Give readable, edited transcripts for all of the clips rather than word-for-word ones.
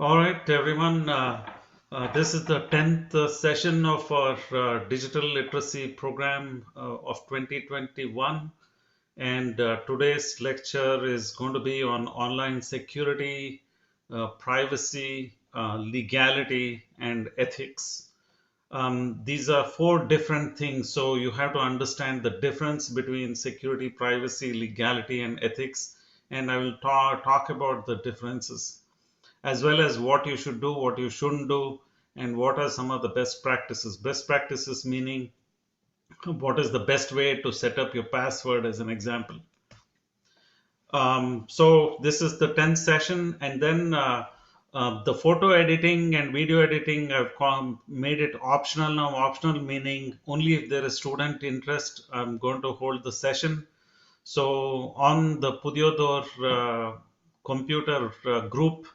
All right, everyone. This is the 10th session of our digital literacy program of 2021. And today's lecture is going to be on online security, privacy, legality, and ethics. These are four different things, so you have to understand the difference between security, privacy, legality, and ethics. And I will talk about the differences as well as what you should do, what you shouldn't do, and what are some of the best practices. Best practices meaning what is the best way to set up your password, as an example. So this is the 10th session, and then the photo editing and video editing, I've made it optional now. Optional meaning only if there is student interest, I'm going to hold the session. So on the Pudiodor computer group,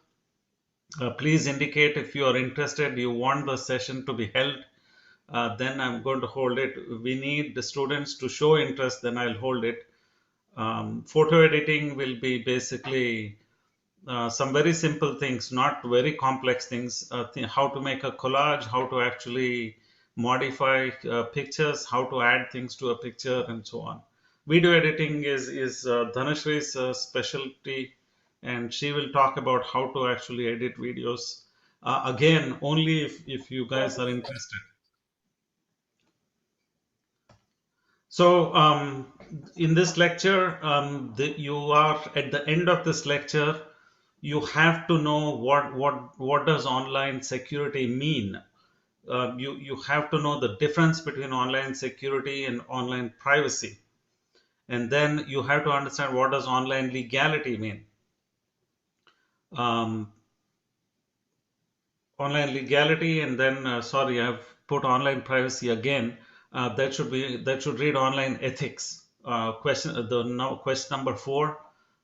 please indicate if you are interested, you want the session to be held. Then I'm going to hold it. We need the students to show interest, then I'll hold it. Photo editing will be basically some very simple things, not very complex things. How to make a collage, how to actually modify pictures, how to add things to a picture, and so on. Video editing is Dhanashri's specialty, and she will talk about how to actually edit videos. Again, only if you guys are interested. So, in this lecture, you are at the end of this lecture, you have to know what does online security mean. You have to know the difference between online security and online privacy, and then you have to understand what does online legality mean. Um, Online legality, and then sorry, I've put online privacy again. That should read online ethics. Question number 4.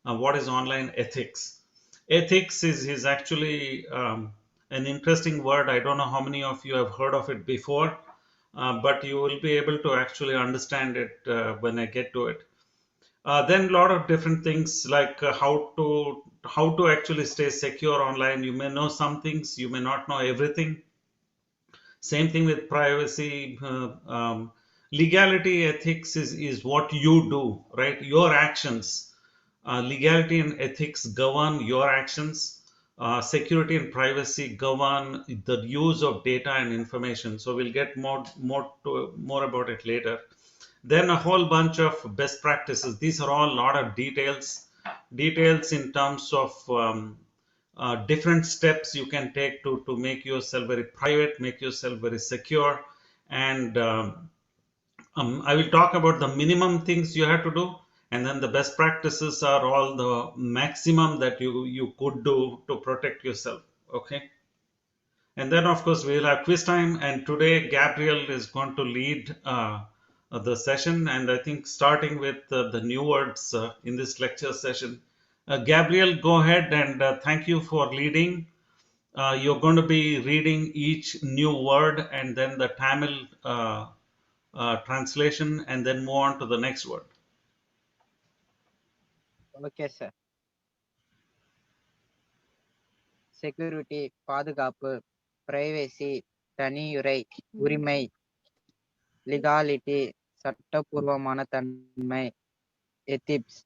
What is online ethics? Ethics is actually an interesting word. I don't know how many of you have heard of it before, but you will be able to actually understand it when I get to it. Then a lot of different things like how to actually stay secure online. You may know some things, you may not know everything. Same thing with privacy. Legality, ethics is what you do, right? Your actions. Legality and ethics govern your actions. Security and privacy govern the use of data and information. So we'll get more about it later. Then a whole bunch of best practices. These are all a lot of details in terms of different steps you can take to make yourself very private, make yourself very secure. And I will talk about the minimum things you have to do, and then the best practices are all the maximum that you could do to protect yourself. Okay. And then, of course, we'll have quiz time. And today, Gabriel is going to lead the session. And I think starting with the new words in this lecture session. Gabriel, go ahead, and thank you for leading. You're going to be reading each new word and then the Tamil translation, and then move on to the next word. Okay sir. Security பாதுகாப்பு, privacy தனியுரை உரிமை, legality சட்டபூர்வமான தன்மை, ethics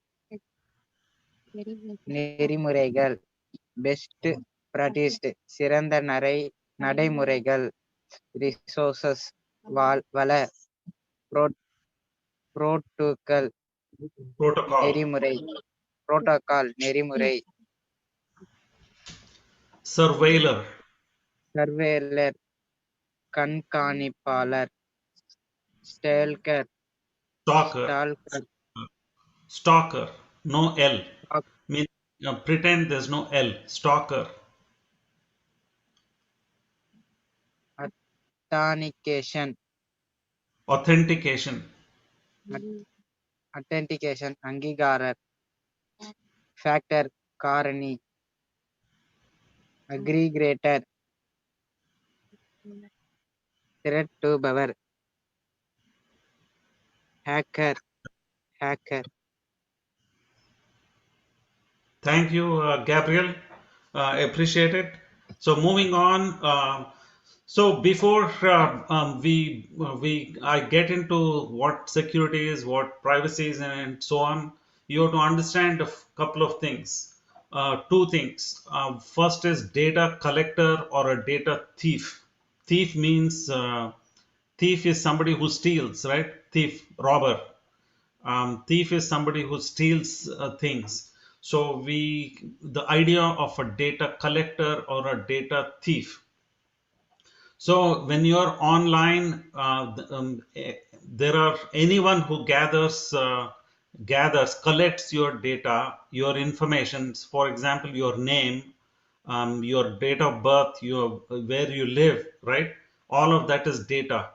நெறிமுறைகள், best practice சிறந்த நடைமுறைகள், resources வள, protocol நெறிமுறை, சர்வேலர் கண்காணிப்பாளர், Stalker, no L. Mean, pretend there's no L. Stalker. Authentication அங்கீகாரர், ஃபேக்டர் காரணி, அக்ரிகேட்டர் திரட்டுபவர், hacker. Thank you, Gabriel. I appreciate it. So moving on. So before I get into what security is, what privacy is, and so on, you have to understand a couple of things. Two things. First is data collector or a data thief. Thief means thief is somebody who steals, right? Thief, robber. Thief is somebody who steals things. So the idea of a data collector or a data thief. So when you're online, there are anyone who collects your data, your information. For example, your name, your date of birth, your where you live, right? All of that is data.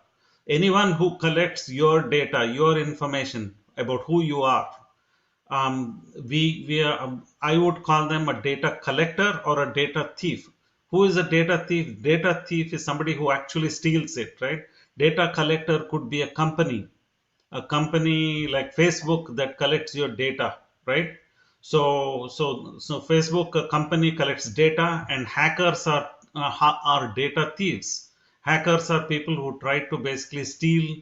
Anyone who collects your data, your information about who you are, we are, I would call them a data collector or a data thief. Who is a data thief? Data thief is somebody who actually steals it, right? Data collector could be a company like Facebook that collects your data, right? So Facebook, a company, collects data, and hackers are data thieves. Hackers are people who try to basically steal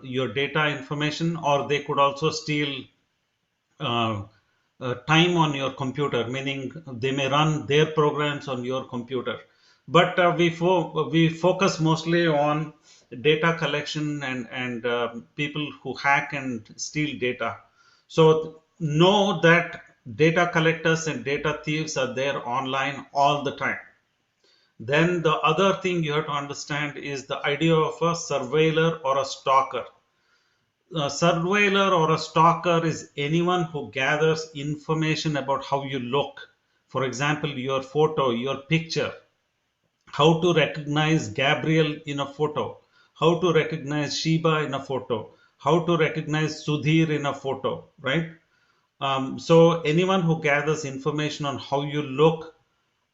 your data information, or they could also steal uh, time on your computer, meaning they may run their programs on your computer. But we focus mostly on data collection and people who hack and steal data. So know that data collectors and data thieves are there online all the time. Then the other thing you have to understand is the idea of a surveiller or a stalker. A surveiller or a stalker is anyone who gathers information about how you look. For example, your photo, your picture, how to recognize Gabriel in a photo, how to recognize Sheba in a photo, how to recognize Sudhir in a photo, right? So anyone who gathers information on how you look,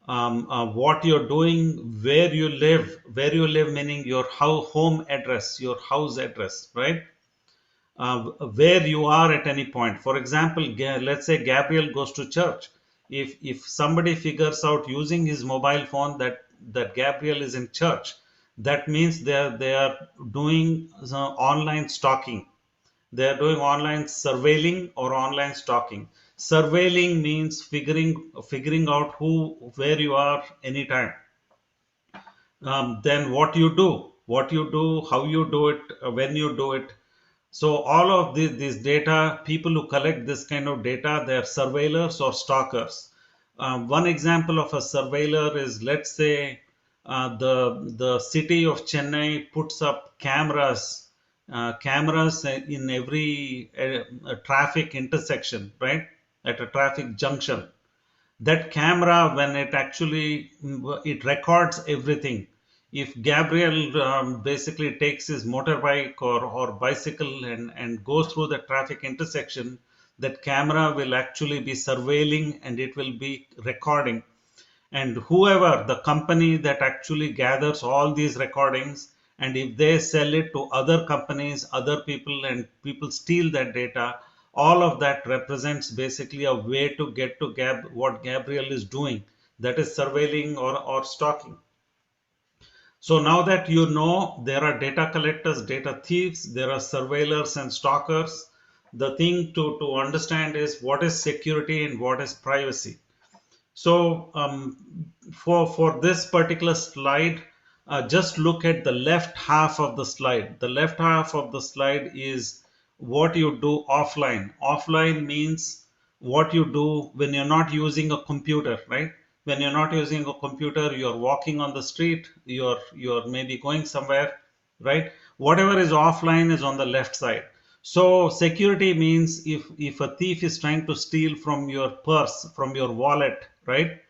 what you're doing, where you live meaning your home address, your house address, right? Where you are at any point. For example, let's say Gabriel goes to church. If somebody figures out using his mobile phone that Gabriel is in church, that means they are doing online stalking. They are doing online surveilling or online stalking. Surveilling means figuring out where you are anytime. Then what you do, how you do it, when you do it. So all of this data, people who collect this kind of data, they are surveillors or stalkers. One example of a surveillor is, let's say, the city of Chennai puts up cameras in every traffic intersection, right? At a traffic junction. That camera, when it actually it records everything. If Gabriel basically takes his motorbike or bicycle and goes through the traffic intersection, that camera will actually be surveilling and it will be recording. And whoever the company that actually gathers all these recordings, and if they sell it to other companies, other people, and people steal that data, all of that represents basically a way to get to what Gabriel is doing, that is surveilling or stalking. So now that you know there are data collectors, data thieves, there are surveillors and stalkers, the thing to understand is what is security and what is privacy. So for this particular slide, just look at the left half of the slide. The left half of the slide is what you do offline. Offline means what you do when you're not using a computer, right? When you're not using a computer, you're walking on the street, you're maybe going somewhere, right? Whatever is offline is on the left side. So security means if a thief is trying to steal from your purse, from your wallet, right?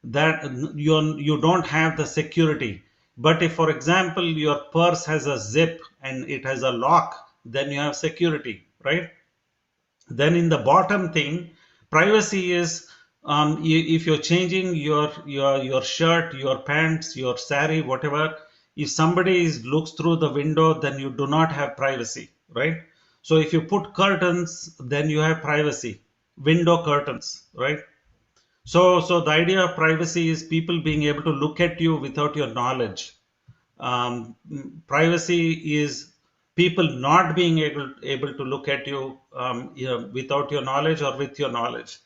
That you don't have the security. But if, for example, your purse has a zip and it has a lock, then you have security, right? Then in the bottom thing, privacy is if you're changing your shirt, your pants, your sari, whatever, if somebody looks through the window, then you do not have privacy, right? So if you put curtains, then you have privacy, window curtains, right? So the idea of privacy is people being able to look at you without your knowledge. Privacy is people not being able to look at you, without your knowledge or with your knowledge.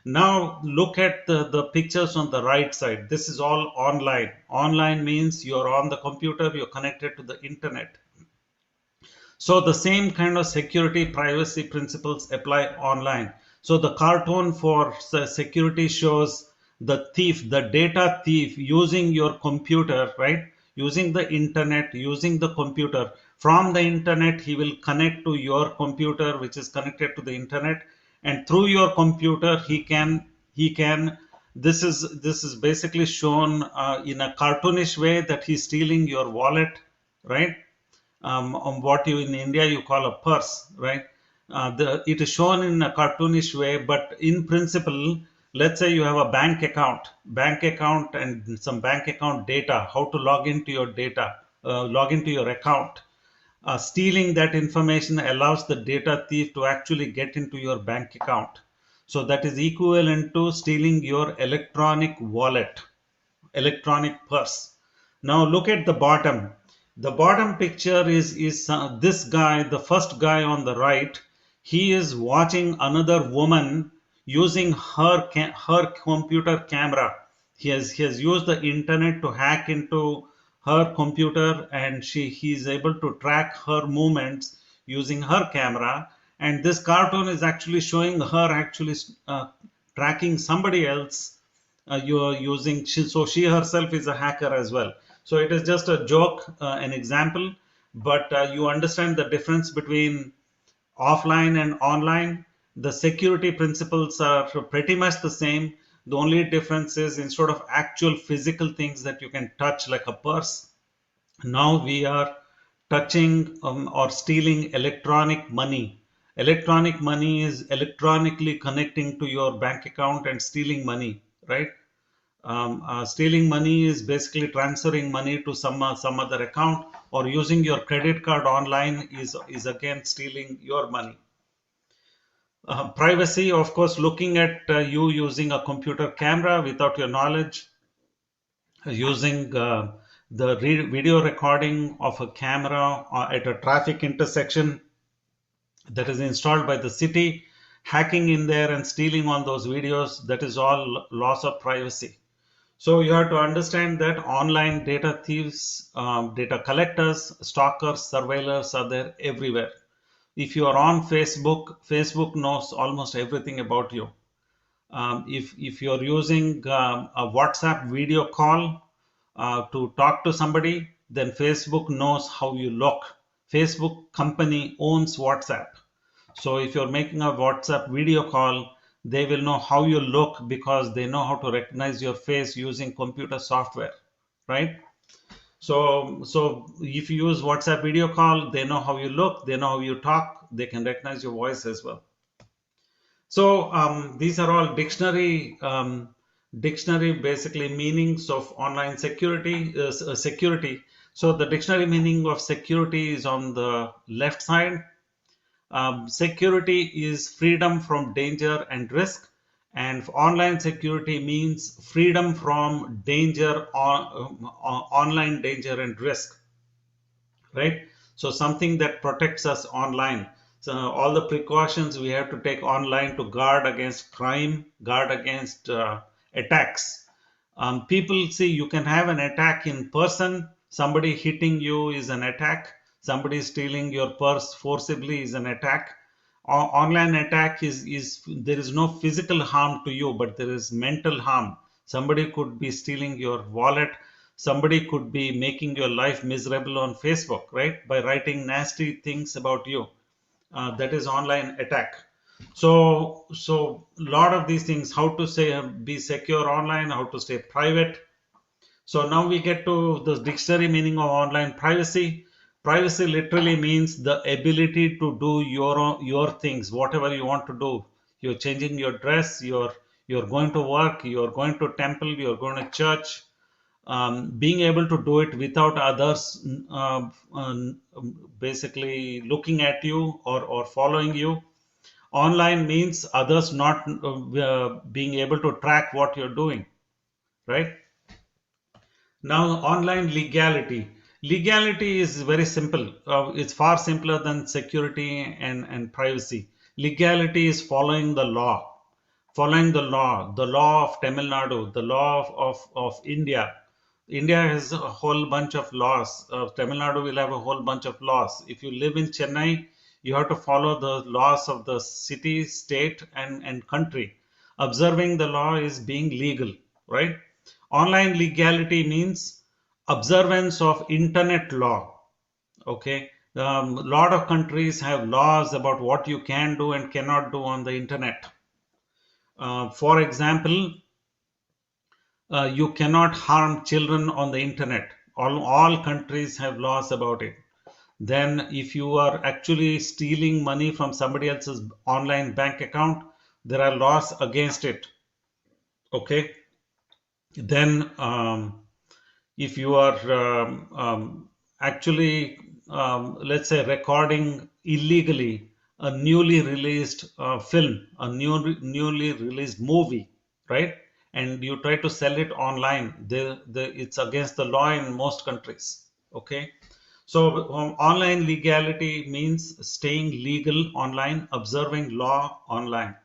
Now look at the pictures on the right side. This is all online. Online means you're on the computer, you're connected to the internet. So the same kind of security privacy principles apply online. So the cartoon for security shows the thief, the data thief, using your computer, right? Using the internet, using the computer. From the internet, he will connect to your computer, which is connected to the internet, and through your computer, he can. This is basically shown in a cartoonish way that he's stealing your wallet, right? On what you in India you call a purse, right? It is shown in a cartoonish way, but in principle, let's say you have a bank account and some bank account data, how to log into your data, log into your account. Stealing that information allows the data thief to actually get into your bank account. So that is equivalent to stealing your electronic wallet, electronic purse. Now look at the bottom. The bottom picture is this guy, the first guy on the right. He is watching another woman using her computer camera. He has used the internet to hack into her computer, and he is able to track her movements using her camera. And this cartoon is actually showing her actually tracking somebody else, you are using so she herself is a hacker as well. So it is just a joke, an example, but you understand the difference between offline and online. The security principles are pretty much the same. The only difference is instead of actual physical things that you can touch like a purse, now we are touching or stealing electronic money. Electronic money is electronically connecting to your bank account and stealing money, right? Stealing money is basically transferring money to some other account, or using your credit card online is again stealing your money. Privacy, of course, looking at you using a computer camera without your knowledge, using the video recording of a camera at a traffic intersection that is installed by the city, hacking in there and stealing on those videos, that is all loss of privacy. So you have to understand that online data thieves, data collectors, stalkers, surveillors are there everywhere. If you are on Facebook, Facebook knows almost everything about you. If you're using a WhatsApp video call to talk to somebody, then Facebook knows how you look. Facebook company owns WhatsApp. So if you're making a WhatsApp video call, they will know how you look because they know how to recognize your face using computer software, right? So if you use WhatsApp video call, they know how you look, they know how you talk, they can recognize your voice as well. So these are all dictionary basically meanings of online security. So the dictionary meaning of security is on the left side. Security is freedom from danger and risk, and online security means freedom from danger online danger and risk, right? So something that protects us online. So all the precautions we have to take online to guard against crime, guard against attacks. People see you can have an attack in person. Somebody hitting you is an attack. Somebody stealing your purse forcibly is an attack. Online attack is there is no physical harm to you, but there is mental harm. Somebody could be stealing your wallet. Somebody could be making your life miserable on Facebook, right, by writing nasty things about you. That is online attack. So a lot of these things, how to say be secure online, how to stay private. So now we get to the dictionary meaning of online privacy. Privacy literally means the ability to do your things, whatever you want to do. You're changing your dress, you're going to work, you're going to temple, you're going to church. Being able to do it without others basically looking at you or following you. Online means others not being able to track what you're doing, right? Now, online legality. Legality is very simple. It's far simpler than security and privacy. Legality is following the law. Following the law of Tamil Nadu, the law of India. India has a whole bunch of laws. Tamil Nadu will have a whole bunch of laws. If you live in Chennai, you have to follow the laws of the city, state, and country. Observing the law is being legal, right? Online legality means observance of internet law. Okay, a lot of countries have laws about what you can do and cannot do on the internet. For example, you cannot harm children on the internet. All countries have laws about it. Then, if you are actually stealing money from somebody else's online bank account, there are laws against it. Okay, then if you are actually, let's say, recording illegally a newly released film, a newly released movie, right? And you try to sell it online, it's against the law in most countries. Okay, so online legality means staying legal online, observing law online.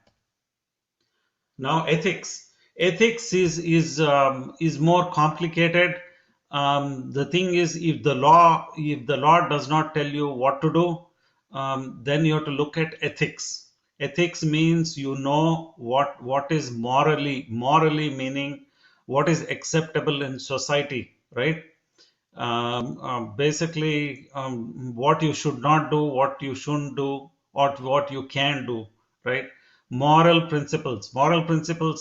Now, ethics is more complicated. The thing is, if the law does not tell you what to do, then you have to look at ethics. Ethics means you know what is morally meaning what is acceptable in society, right? Basically, what you should not do, what you shouldn't do, or what you can do, right? Moral principles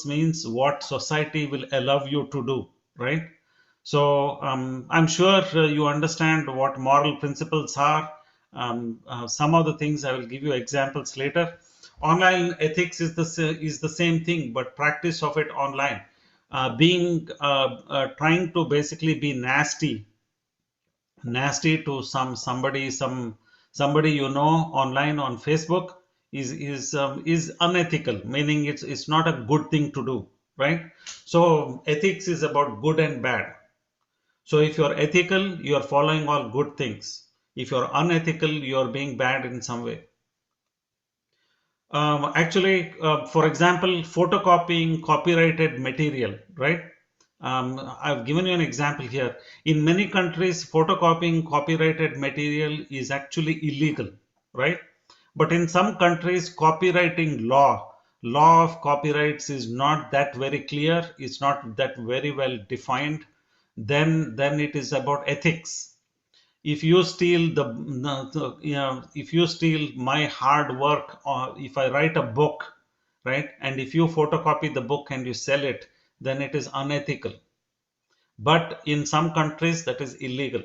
means what society will allow you to do, right? So I'm sure you understand what moral principles are. Some of the things I will give you examples later. Online ethics is the same thing, but practice of it online. Being trying to basically be nasty to somebody online on Facebook is unethical, meaning it's not a good thing to do, right? So ethics is about good and bad. So if you're ethical, you're following all good things. If you're unethical, you're being bad in some way. Actually, for example, photocopying copyrighted material, right? I've given you an example here. In many countries, photocopying copyrighted material is actually illegal, right? But in some countries, law of copyrights is not that very clear. It's not that very well defined. Then it is about ethics. If you steal if you steal my hard work, or if I write a book, right, and if you photocopy the book and you sell it, then it is unethical. But in some countries that is illegal.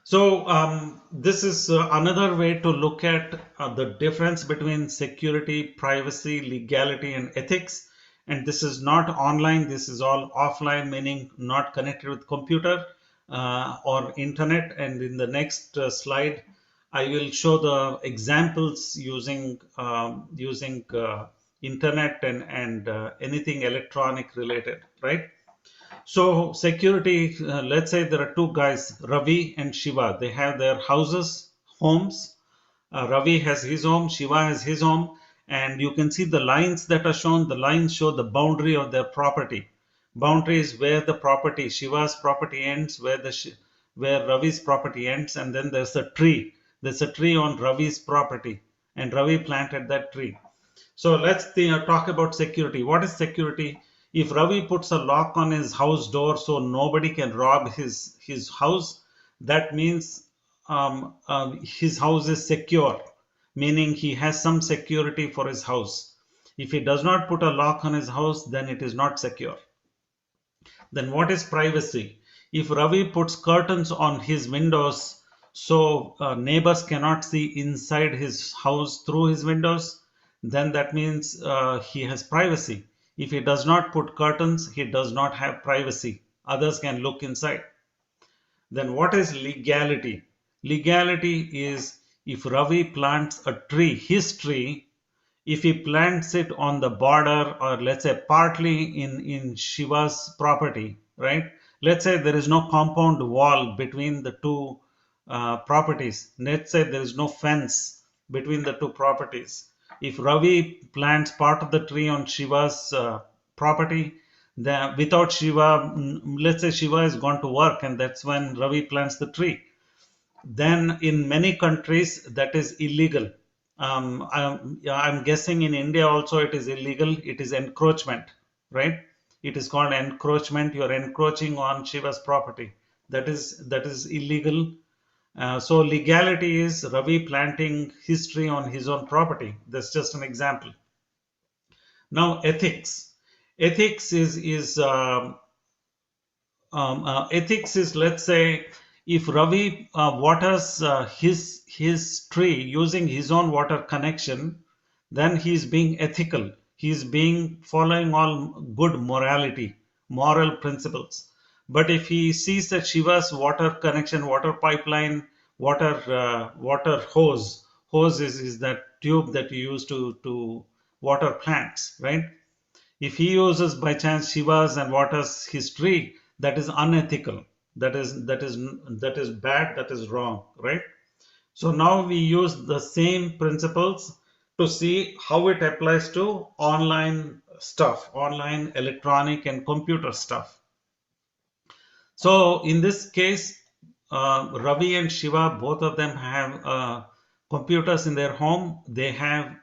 So this is another way to look at the difference between security, privacy, legality, and ethics. And this is not online. This is all offline, meaning not connected with computer or internet. And in the next slide, I will show the examples using internet and anything electronic related, right? So security, let's say there are two guys, Ravi and Shiva. They have their homes. Ravi has his home, Shiva has his home, and you can see the lines that are shown. The lines show the boundary of their property. Boundary is where the property, Shiva's property ends, where Ravi's property ends, and then there's a tree. There's a tree on Ravi's property, and Ravi planted that tree. So let's talk about security. What is security? If Ravi puts a lock on his house door so nobody can rob his house, that means his house is secure, meaning he has some security for his house. If he does not put a lock on his house, then it is not secure. Then what is privacy? If Ravi puts curtains on his windows so neighbors cannot see inside his house through his windows, then that means he has privacy. If he does not put curtains, he does not have privacy. Others can look inside. Then what is legality? Legality is if Ravi plants a tree, his tree, if he plants it on the border, or let's say partly in Shiva's property, right? Let's say there is no compound wall between the two properties. Let's say there is no fence between the two properties. If Ravi plants part of the tree on Shiva's property, then without Shiva, let's say Shiva has gone to work, and that's when Ravi plants the tree, then in many countries that is illegal. Yeah, I'm guessing in India also it is illegal. It is encroachment, right? It is called encroachment. You're encroaching on Shiva's property. That is illegal. So legality is Ravi planting his tree on his own property. That's just an example. Now ethics. Ethics ethics is, let's say, if Ravi waters his tree using his own water connection, then he is being ethical. He is being following all good morality, moral principles. But if he sees that Shiva's water connection, water pipeline, water hose is that tube that you use to water plants, right? If he uses by chance Shiva's and waters his tree, that is unethical. That is bad. That is wrong, right? So now we use the same principles to see how it applies to online stuff, online electronic and computer stuff. So in this case, Ravi and Shiva, both of them have computers in their home. They have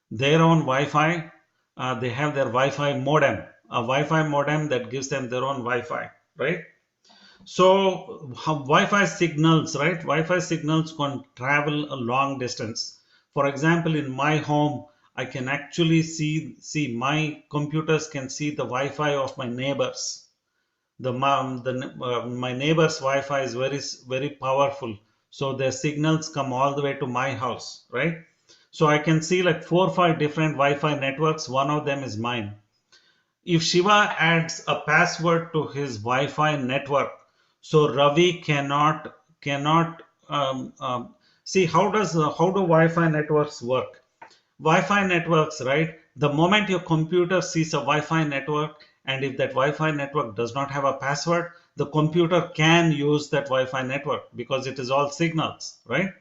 their own Wi-Fi. They have their Wi-Fi modem, a Wi-Fi modem that gives them their own Wi-Fi, right? So Wi-Fi signals, right? Wi-Fi signals can travel a long distance. For example, in my home, I can actually see my computers can see the Wi-Fi of my neighbors. My neighbor's Wi-Fi is very powerful, so their signals come all the way to my house, right? So I can see like 4 or 5 different Wi-Fi networks. One of them is mine. If Shiva adds a password to his Wi-Fi network, so Ravi cannot see how do Wi-Fi networks work? Wi-Fi networks, right? The moment your computer sees a Wi-Fi network, and if that Wi-Fi network does not have a password, the computer can use that Wi-Fi network because it is all signals, right?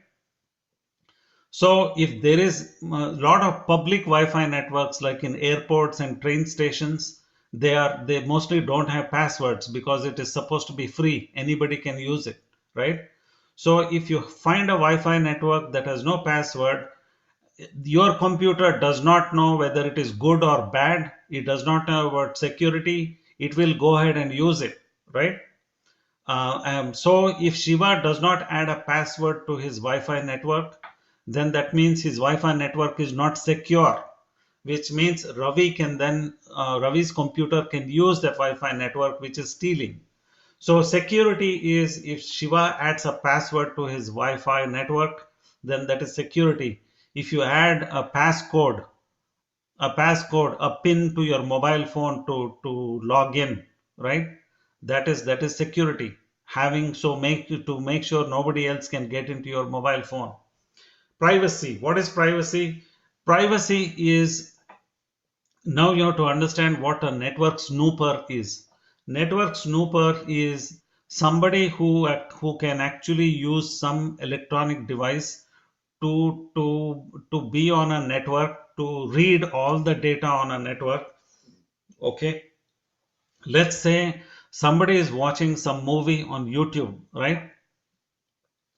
So if there is a lot of public Wi-Fi networks like in airports and train stations, they mostly don't have passwords because it is supposed to be free. Anybody can use it, right? So if you find a Wi-Fi network that has no password, your computer does not know whether it is good or bad. It does not know about security. It will go ahead and use it, right? So if Shiva does not add a password to his Wi-Fi network, then that means his Wi-Fi network is not secure, which means Ravi's computer can use that Wi-Fi network, which is stealing. So security is if Shiva adds a password to his Wi-Fi network, then that is security. If you add a pin to your mobile phone to log in, right? That is security. Having so make to make sure nobody else can get into your mobile phone. Privacy. What is privacy? Privacy is, now you have to understand what a network snooper is. Network snooper is somebody who can actually use some electronic device to be on a network, to read all the data on a network. Okay, let's say somebody is watching some movie on YouTube, right?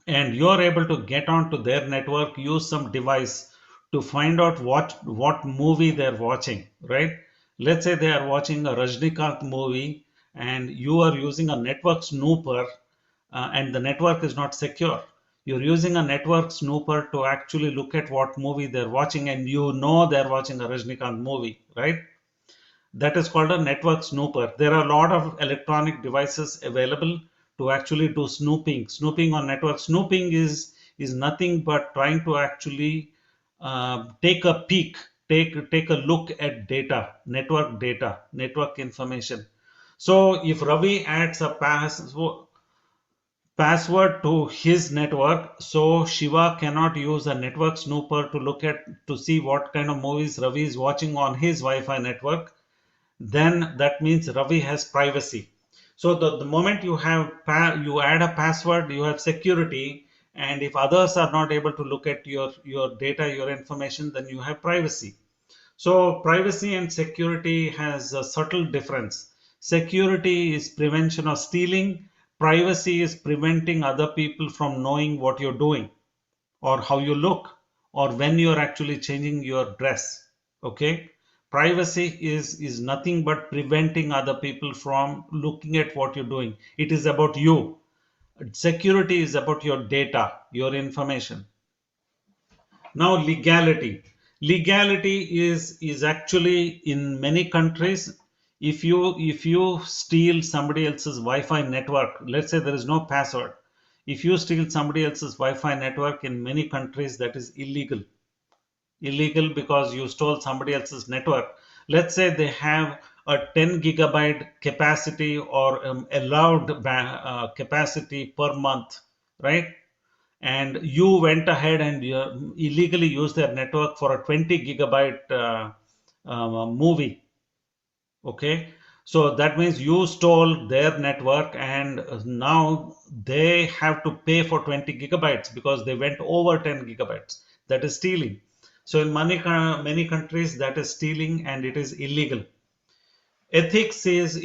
And you're able to get onto their network, use some device to find out what movie they're watching, right? Let's say they are watching a Rajnikant movie, and you are using a network snooper, and the network is not secure. You're using a network snooper to actually look at what movie they're watching, and you know they're watching a Rajnikant movie, right? That is called a network snooper. There are a lot of electronic devices available to actually do snooping. Snooping on network. Snooping is nothing but trying to actually take a peek, take a look at data, network information. So if Ravi adds a password to his network. So Shiva cannot use a network snooper to look at to see what kind of movies Ravi is watching on his Wi-Fi network. Then that means Ravi has privacy. So the moment you have you add a password, you have security, and if others are not able to look at your data, your information, then you have privacy. So privacy and security has a subtle difference. Security is prevention of stealing. Privacy is preventing other people from knowing what you're doing or how you look or when you're actually changing your dress. Okay. Privacy is nothing but preventing other people from looking at what you're doing. It is about you. Security is about your data, your information. Now legality. Legality is actually in many countries. If you steal somebody else's Wi-Fi network, let's say there is no password. If you steal somebody else's Wi-Fi network in many countries, that is illegal. Illegal because you stole somebody else's network. Let's say they have a 10 gigabyte capacity or allowed capacity per month, right? And you went ahead and illegally used their network for a 20 gigabyte movie. Okay, so that means you stole their network, and now they have to pay for 20 gigabytes because they went over 10 gigabytes. That is stealing. So in many countries, that is stealing and it is illegal. Ethics is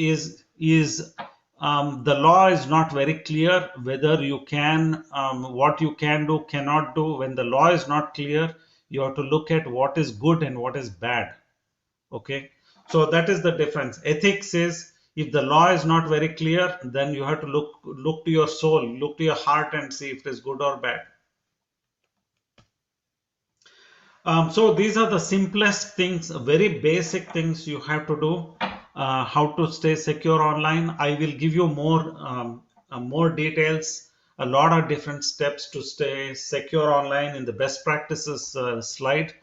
the law is not very clear whether you can what you can do, cannot do. When the law is not clear, you have to look at what is good and what is bad. Okay, so that is the difference. Ethics is, if the law is not very clear, then you have to look to your soul, look to your heart and see if it is good or bad. So these are the simplest things, very basic things you have to do. How to stay secure online. I will give you more details, a lot of different steps to stay secure online in the best practices slide.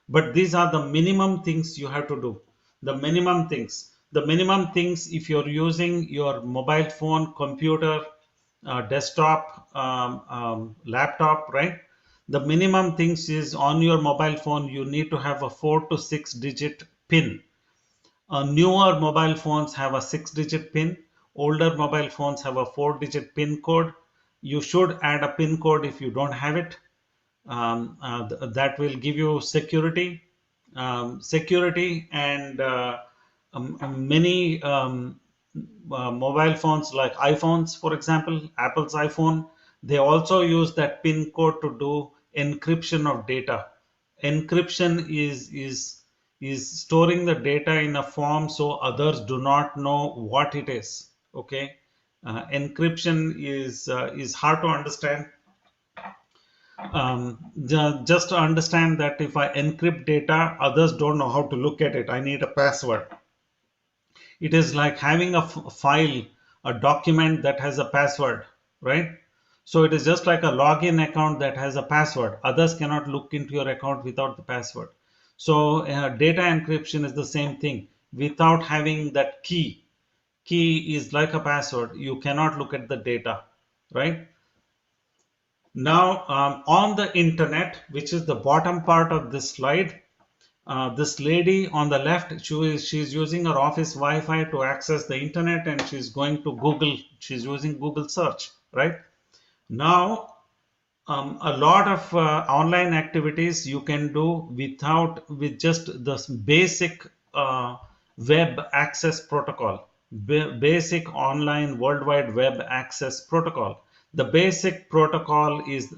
But these are the minimum things you have to do. The minimum things. The minimum things if you're using your mobile phone, computer, desktop, laptop, right? The minimum things is on your mobile phone, you need to have a 4 to 6 digit PIN. Newer mobile phones have a 6 digit PIN. Older mobile phones have a 4 digit PIN code. You should add a PIN code if you don't have it. That will give you security. Security and many mobile phones like iPhones, for example, Apple's iPhone, they also use that PIN code to do encryption of data. Encryption is storing the data in a form so others do not know what it is. Okay, encryption is hard to understand. Just to understand that if I encrypt data, others don't know how to look at it. I need a password. It is like having a file, a document that has a password, right? So it is just like a login account that has a password. Others cannot look into your account without the password. So data encryption is the same thing. Without having that key is like a password. You cannot look at the data, right? Now, on the internet, which is the bottom part of this slide, this lady on the left, she's using her office Wi-Fi to access the internet, and she's going to Google. She's using Google search, right? Now, a lot of online activities you can do with just the basic web access protocol, basic online World Wide Web access protocol. The basic protocol is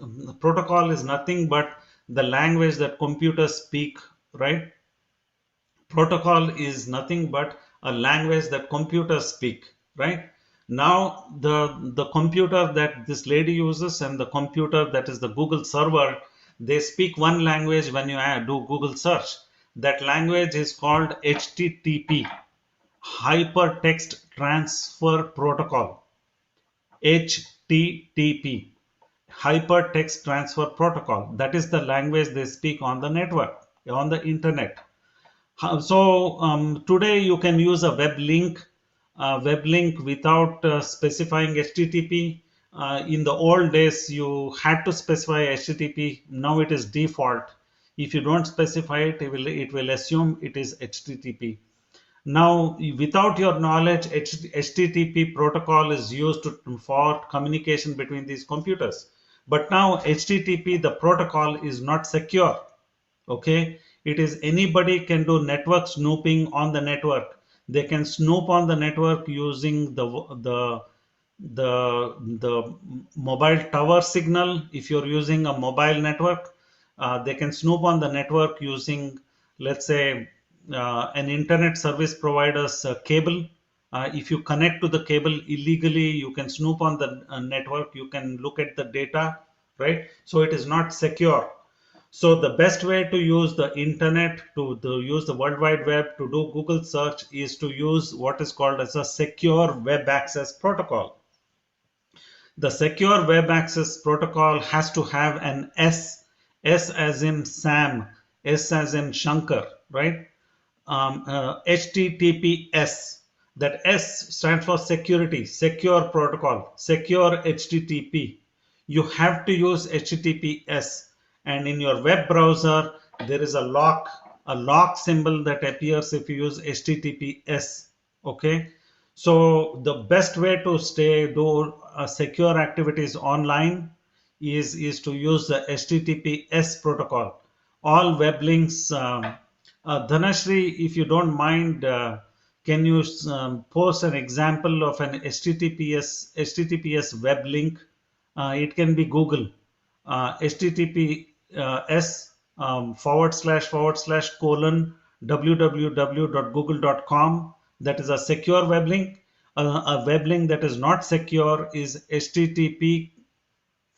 nothing but the language that computers speak, right? Protocol is nothing but a language that computers speak, right? Now the computer that this lady uses and the computer that is the Google server, they speak one language. When you do Google search, that language is called HTTP, hypertext transfer protocol. HTTP, hypertext transfer protocol. That is the language they speak on the network, on the internet. So today you can use a web link without specifying HTTP. In the old days, you had to specify HTTP. Now it is default. If you don't specify it, it will assume it is HTTP. Now, without your knowledge, HTTP protocol is used for communication between these computers. But now, HTTP, the protocol is not secure. Okay, it is anybody can do network snooping on the network. They can snoop on the network using the mobile tower signal. If you're using a mobile network, they can snoop on the network using, let's say, an internet service provider's cable. If you connect to the cable illegally, you can snoop on the network. You can look at the data, right? So it is not secure. So the best way to use the internet, to use the World Wide Web, to do Google search, is to use what is called as a secure web access protocol. The secure web access protocol has to have an S as in Sam, S as in Shankar, right? HTTPS. That S stands for security, secure protocol, secure HTTP. You have to use HTTPS, and in your web browser there is a lock symbol that appears if you use HTTPS. Okay, so the best way to stay do secure activities online is to use the HTTPS protocol. All web links. Dhanashri, if you don't mind, can you post an example of an HTTPS web link? It can be Google, HTTPS / colon www.google.com. That is a secure web link. A web link that is not secure is HTTP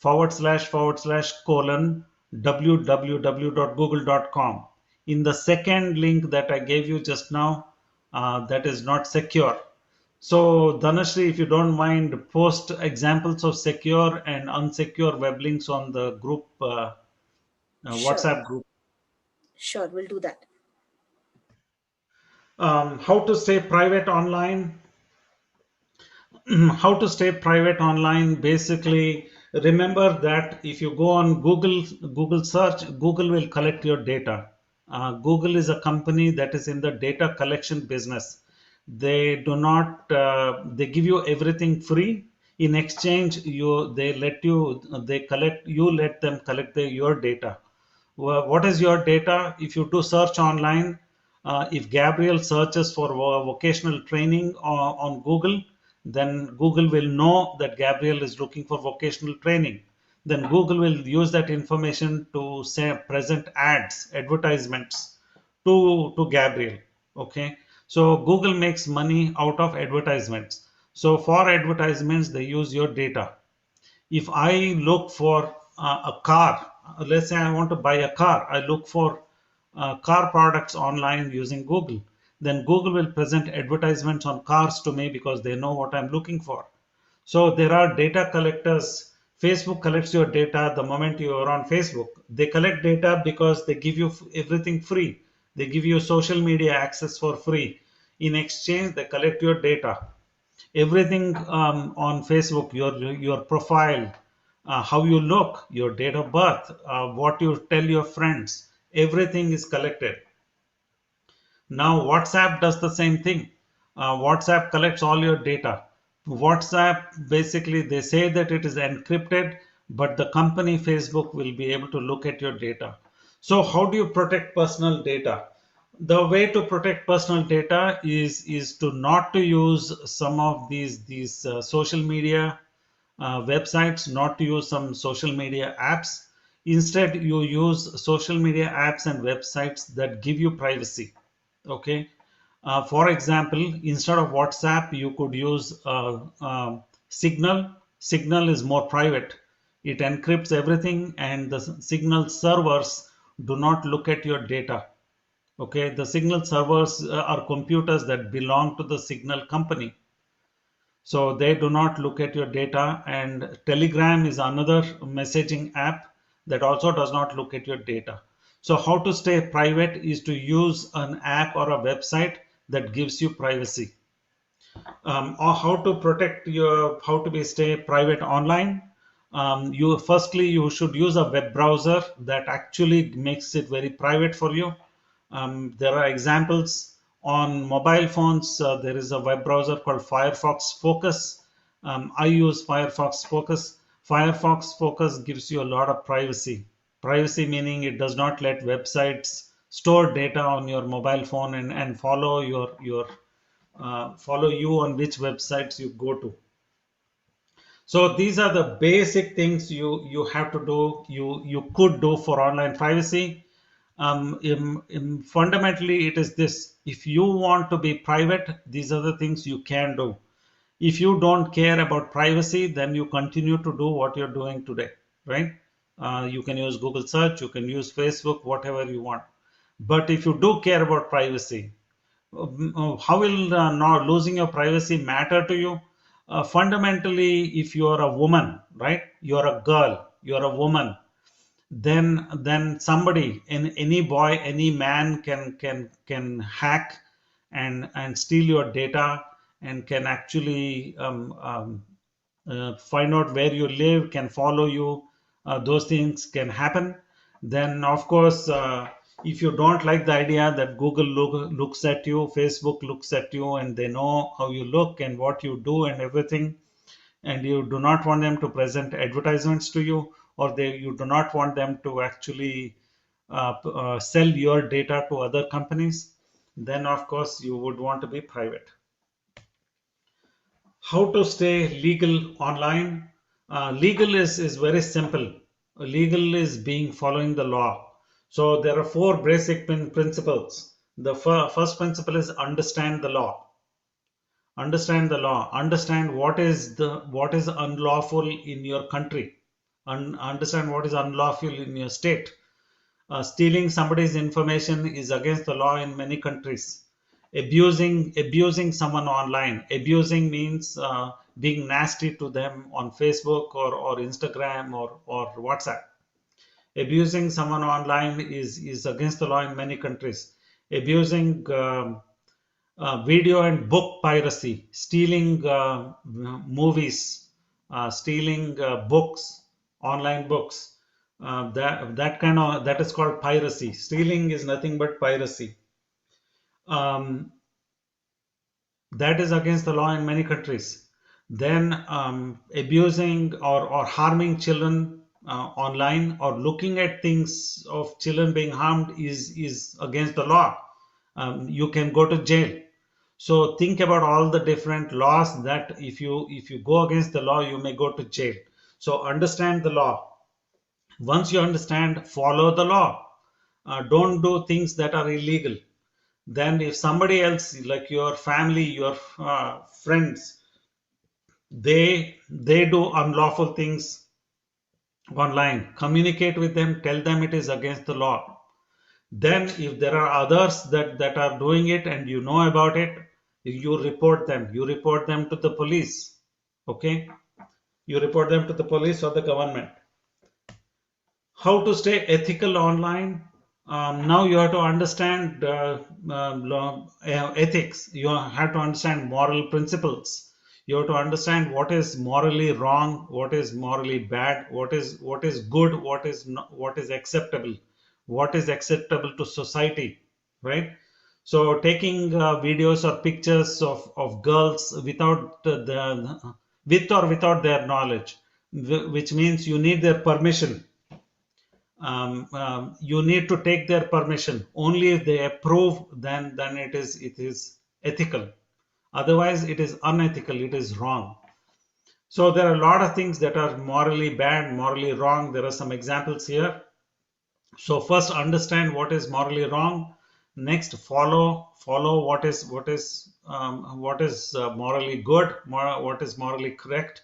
/ colon www.google.com. In the second link that I gave you just now, that is not secure. So, Dhanashri, if you don't mind, post examples of secure and unsecure web links on the group, Sure, WhatsApp group. sure, we'll do that. How to stay private online? How to stay private online? Basically, remember that if you go on Google search, Google will collect your data. Google is a company that is in the data collection business. They do not they give you everything free. In exchange, you let them collect your data. What is your data? If you do search online, if Gabriel searches for vocational training on Google, then Google will know that Gabriel is looking for vocational training. Then Google will use that information to say present ads, advertisements to Gabriel. Okay, so Google makes money out of advertisements. So for advertisements, they use your data. If I look for a car, let's say I want to buy a car, I look for car products online using Google. Then Google will present advertisements on cars to me because they know what I'm looking for. So there are data collectors. Facebook collects your data the moment you are on Facebook. They collect data because they give you everything free. They give you social media access for free. In exchange, they collect your data. Everything on Facebook, your profile, how you look, your date of birth, what you tell your friends, everything is collected. Now WhatsApp does the same thing. WhatsApp collects all your data. WhatsApp, basically, they say that it is encrypted, but the company Facebook will be able to look at your data. So how do you protect personal data? The way to protect personal data is to not to use some of these social media websites, not to use some social media apps. Instead, you use social media apps and websites that give you privacy. Okay. For example, instead of WhatsApp, you could use Signal. Signal is more private. It encrypts everything, and the Signal servers do not look at your data. Okay, the Signal servers are computers that belong to the Signal company. So they do not look at your data. And Telegram is another messaging app that also does not look at your data. So how to stay private is to use an app or a website that gives you privacy. Or how to protect your, how to be stay private online. You firstly you should use a web browser that actually makes it very private for you. There are examples on mobile phones. There is a web browser called Firefox Focus. I use Firefox Focus. Firefox Focus gives you a lot of privacy. Privacy meaning it does not let websites store data on your mobile phone and follow follow you on which websites you go to. So these are the basic things you have to do. You could do for online privacy. Fundamentally, it is this: if you want to be private, these are the things you can do. If you don't care about privacy, then you continue to do what you're doing today, right? You can use Google search, you can use Facebook, whatever you want. But if you do care about privacy, how will not losing your privacy matter to you? Fundamentally, if you are a woman, right, you're a girl, you're a woman, then somebody, any boy, any man can hack and steal your data and can actually find out where you live, can follow you. Those things can happen. Then, of course, if you don't like the idea that Google looks at you, Facebook looks at you, and they know how you look and what you do and everything, and you do not want them to present advertisements to you, or you do not want them to actually sell your data to other companies, then of course you would want to be private. How to stay legal online? Legal is very simple. Legal is being following the law. So there are four basic principles. The first principle is understand the law. Understand the law. Understand what is unlawful in your country. Understand what is unlawful in your state. Stealing somebody's information is against the law in many countries. Abusing someone online. Abusing means being nasty to them on Facebook or Instagram or WhatsApp. Abusing someone online is against the law in many countries. Abusing video and book piracy, stealing movies, stealing books, online books. That is called piracy. Stealing is nothing but piracy. Um, that is against the law in many countries. Then abusing or harming children online, or looking at things of children being harmed is against the law. You can go to jail. So think about all the different laws that if you go against the law, you may go to jail. So understand the law. Once you understand, follow the law. Don't do things that are illegal. Then if somebody else, like your family, your friends, they do unlawful things online, communicate with them, tell them it is against the law. Then if there are others that are doing it and you know about it, you report them. You report them to the police. Okay, you report them to the police or the government. How to stay ethical online? Now you have to understand ethics. You have to understand moral principles. You have to understand what is morally wrong, what is morally bad, what is good, what is acceptable, what is acceptable to society, right? So taking videos or pictures of girls with or without their knowledge, which means you need their permission. You need to take their permission. Only if they approve, then it is ethical. Otherwise, it is unethical. It is wrong. So there are a lot of things that are morally bad, morally wrong. There are some examples here. So first, understand what is morally wrong. Next, follow what is morally good, what is morally correct.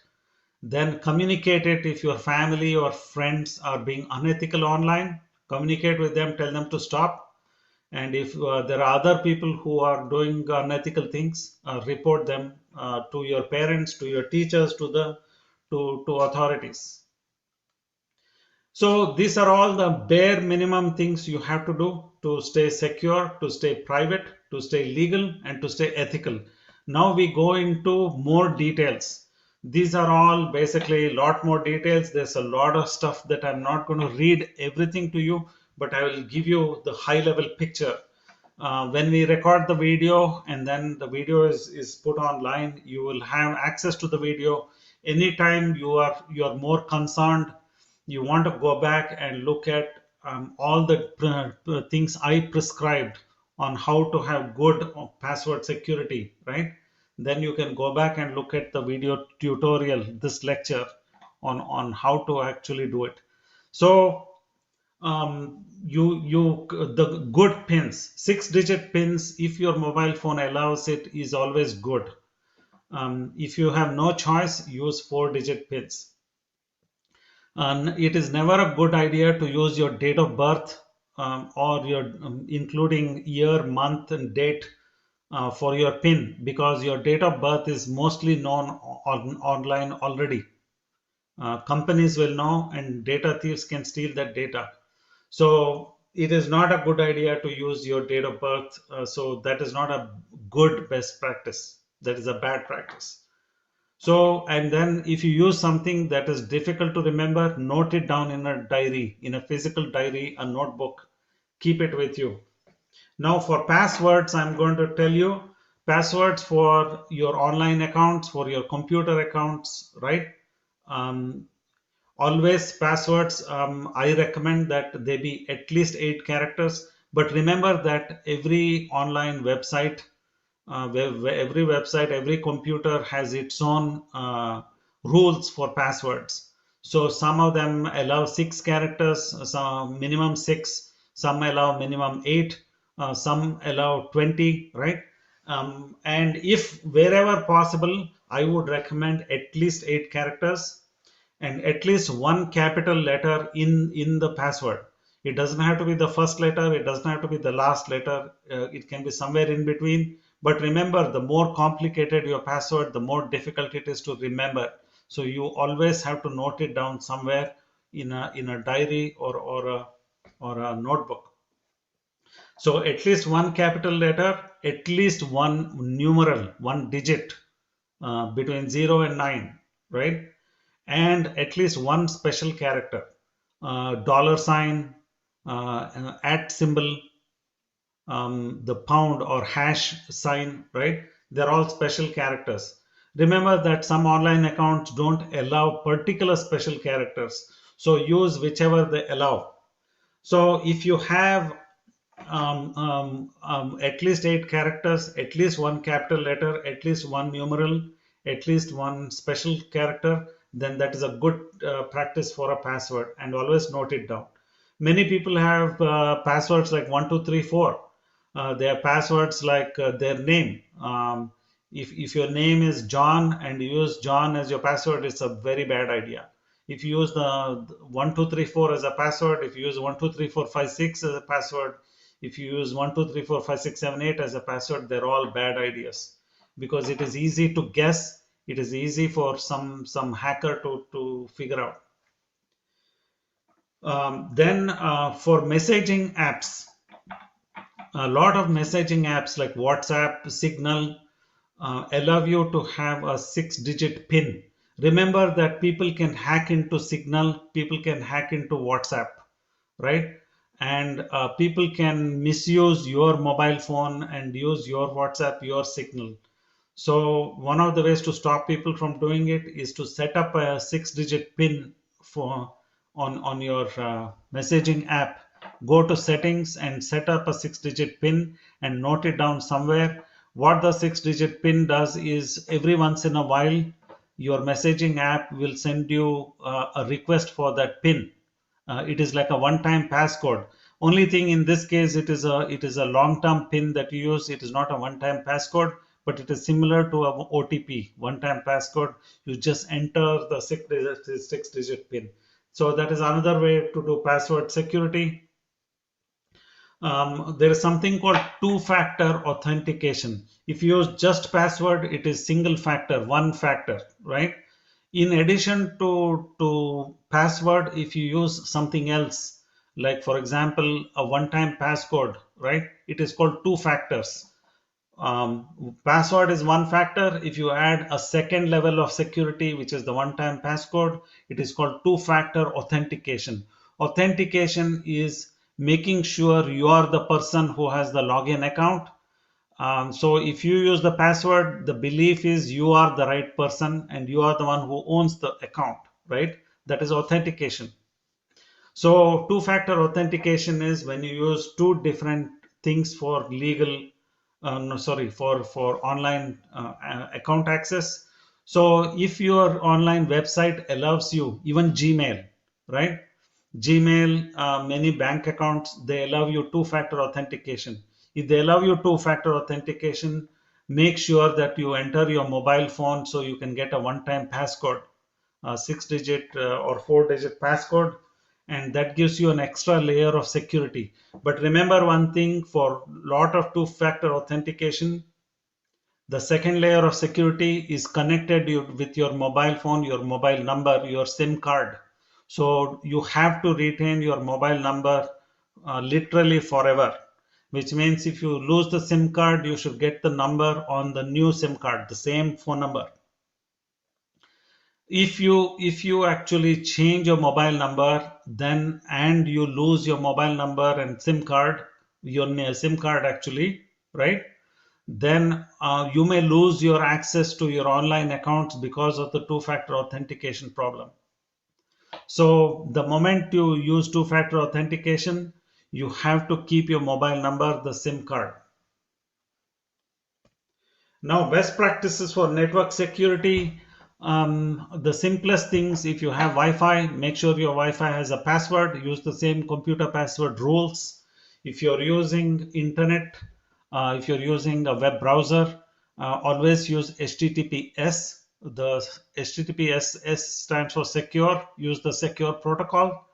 Then communicate it. If your family or friends are being unethical online, communicate with them, tell them to stop. And if there are other people who are doing unethical things, report them to your parents, to your teachers, to authorities. So these are all the bare minimum things you have to do to stay secure, to stay private, to stay legal, and to stay ethical. Now we go into more details. These are all basically a lot more details. There's a lot of stuff that I'm not going to read everything to you, but I will give you the high level picture. When we record the video and then the video is put online, you will have access to the video anytime you are more concerned, you want to go back and look at all the things I prescribed on how to have good password security, right? Then you can go back and look at the video tutorial, this lecture on how to actually do it. So the good pins, 6-digit pins, if your mobile phone allows it, is always good. If you have no choice, use 4-digit pins. It is never a good idea to use your date of birth or your including year, month, and date for your PIN, because your date of birth is mostly known online already. Companies will know, and data thieves can steal that data. So it is not a good idea to use your date of birth. So that is not a good best practice. That is a bad practice. So, and then if you use something that is difficult to remember, note it down in a diary, in a physical diary, a notebook. Keep it with you. Now for passwords, I'm going to tell you passwords for your online accounts, for your computer accounts, right? Always passwords, I recommend that they be at least 8 characters. But remember that every online website, every website, every computer has its own rules for passwords. So some of them allow 6 characters, some minimum 6, some allow minimum 8, some allow 20, right? And if wherever possible, I would recommend at least 8 characters and at least one capital letter in the password. It doesn't have to be the first letter, it doesn't have to be the last letter, it can be somewhere in between. But remember, the more complicated your password, the more difficult it is to remember. So you always have to note it down somewhere in a diary or a notebook. So at least one capital letter, at least one numeral, one digit between 0 and 9, right? And at least one special character, dollar sign, at symbol, the pound or hash sign, right? They're all special characters. Remember that some online accounts don't allow particular special characters, so use whichever they allow. So if you have at least 8 characters, at least one capital letter, at least one numeral, at least one special character, then that is a good practice for a password, and always note it down. Many people have passwords like 1234. They are passwords like their name. If your name is John and you use John as your password, it's a very bad idea. If you use the 1234 as a password, if you use 123456 as a password, if you use 12345678 as a password, they're all bad ideas, because it is easy to guess. It is easy for some hacker to figure out. Then for messaging apps, a lot of messaging apps like WhatsApp, Signal allow you to have a 6-digit PIN. Remember that people can hack into Signal, people can hack into WhatsApp, right? And people can misuse your mobile phone and use your WhatsApp, your Signal. So one of the ways to stop people from doing it is to set up a 6-digit PIN for on your messaging app. Go to settings and set up a 6-digit PIN and note it down somewhere. What the 6-digit PIN does is every once in a while your messaging app will send you a request for that PIN. It is like a one-time passcode. Only thing in this case, it is a long-term PIN that you use. It is not a one-time passcode, but it is similar to a OTP, one-time passcode. You just enter the 6-digit PIN. So that is another way to do password security. There is something called two-factor authentication. If you use just password, it is single factor, one factor, right? In addition to password, if you use something else, like for example, a one-time passcode, right? It is called two factors. Password is one factor. If you add a second level of security, which is the one-time passcode, it is called two-factor authentication. Authentication is making sure you are the person who has the login account. So if you use the password, the belief is you are the right person and you are the one who owns the account, right? That is authentication. So two-factor authentication is when you use two different things for legal, no, sorry, for online account access. So if your online website allows you, even Gmail, right? Gmail, many bank accounts, they allow you two-factor authentication. If they allow you two-factor authentication, make sure that you enter your mobile phone so you can get a one-time passcode, a 6-digit or 4-digit passcode, and that gives you an extra layer of security. But remember one thing, for lot of two-factor authentication, the second layer of security is connected with your mobile phone, your mobile number, your SIM card. So you have to retain your mobile number literally forever, which means if you lose the SIM card, you should get the number on the new SIM card, the same phone number. If you actually change your mobile number, then and you lose your mobile number and SIM card, your SIM card actually, right? Then you may lose your access to your online accounts because of the two-factor authentication problem. So the moment you use two-factor authentication, you have to keep your mobile number, the SIM card. Now, best practices for network security. The simplest things, if you have Wi-Fi, make sure your Wi-Fi has a password. Use the same computer password rules. If you're using internet, if you're using a web browser, always use HTTPS. The HTTPS stands for secure. Use the secure protocol.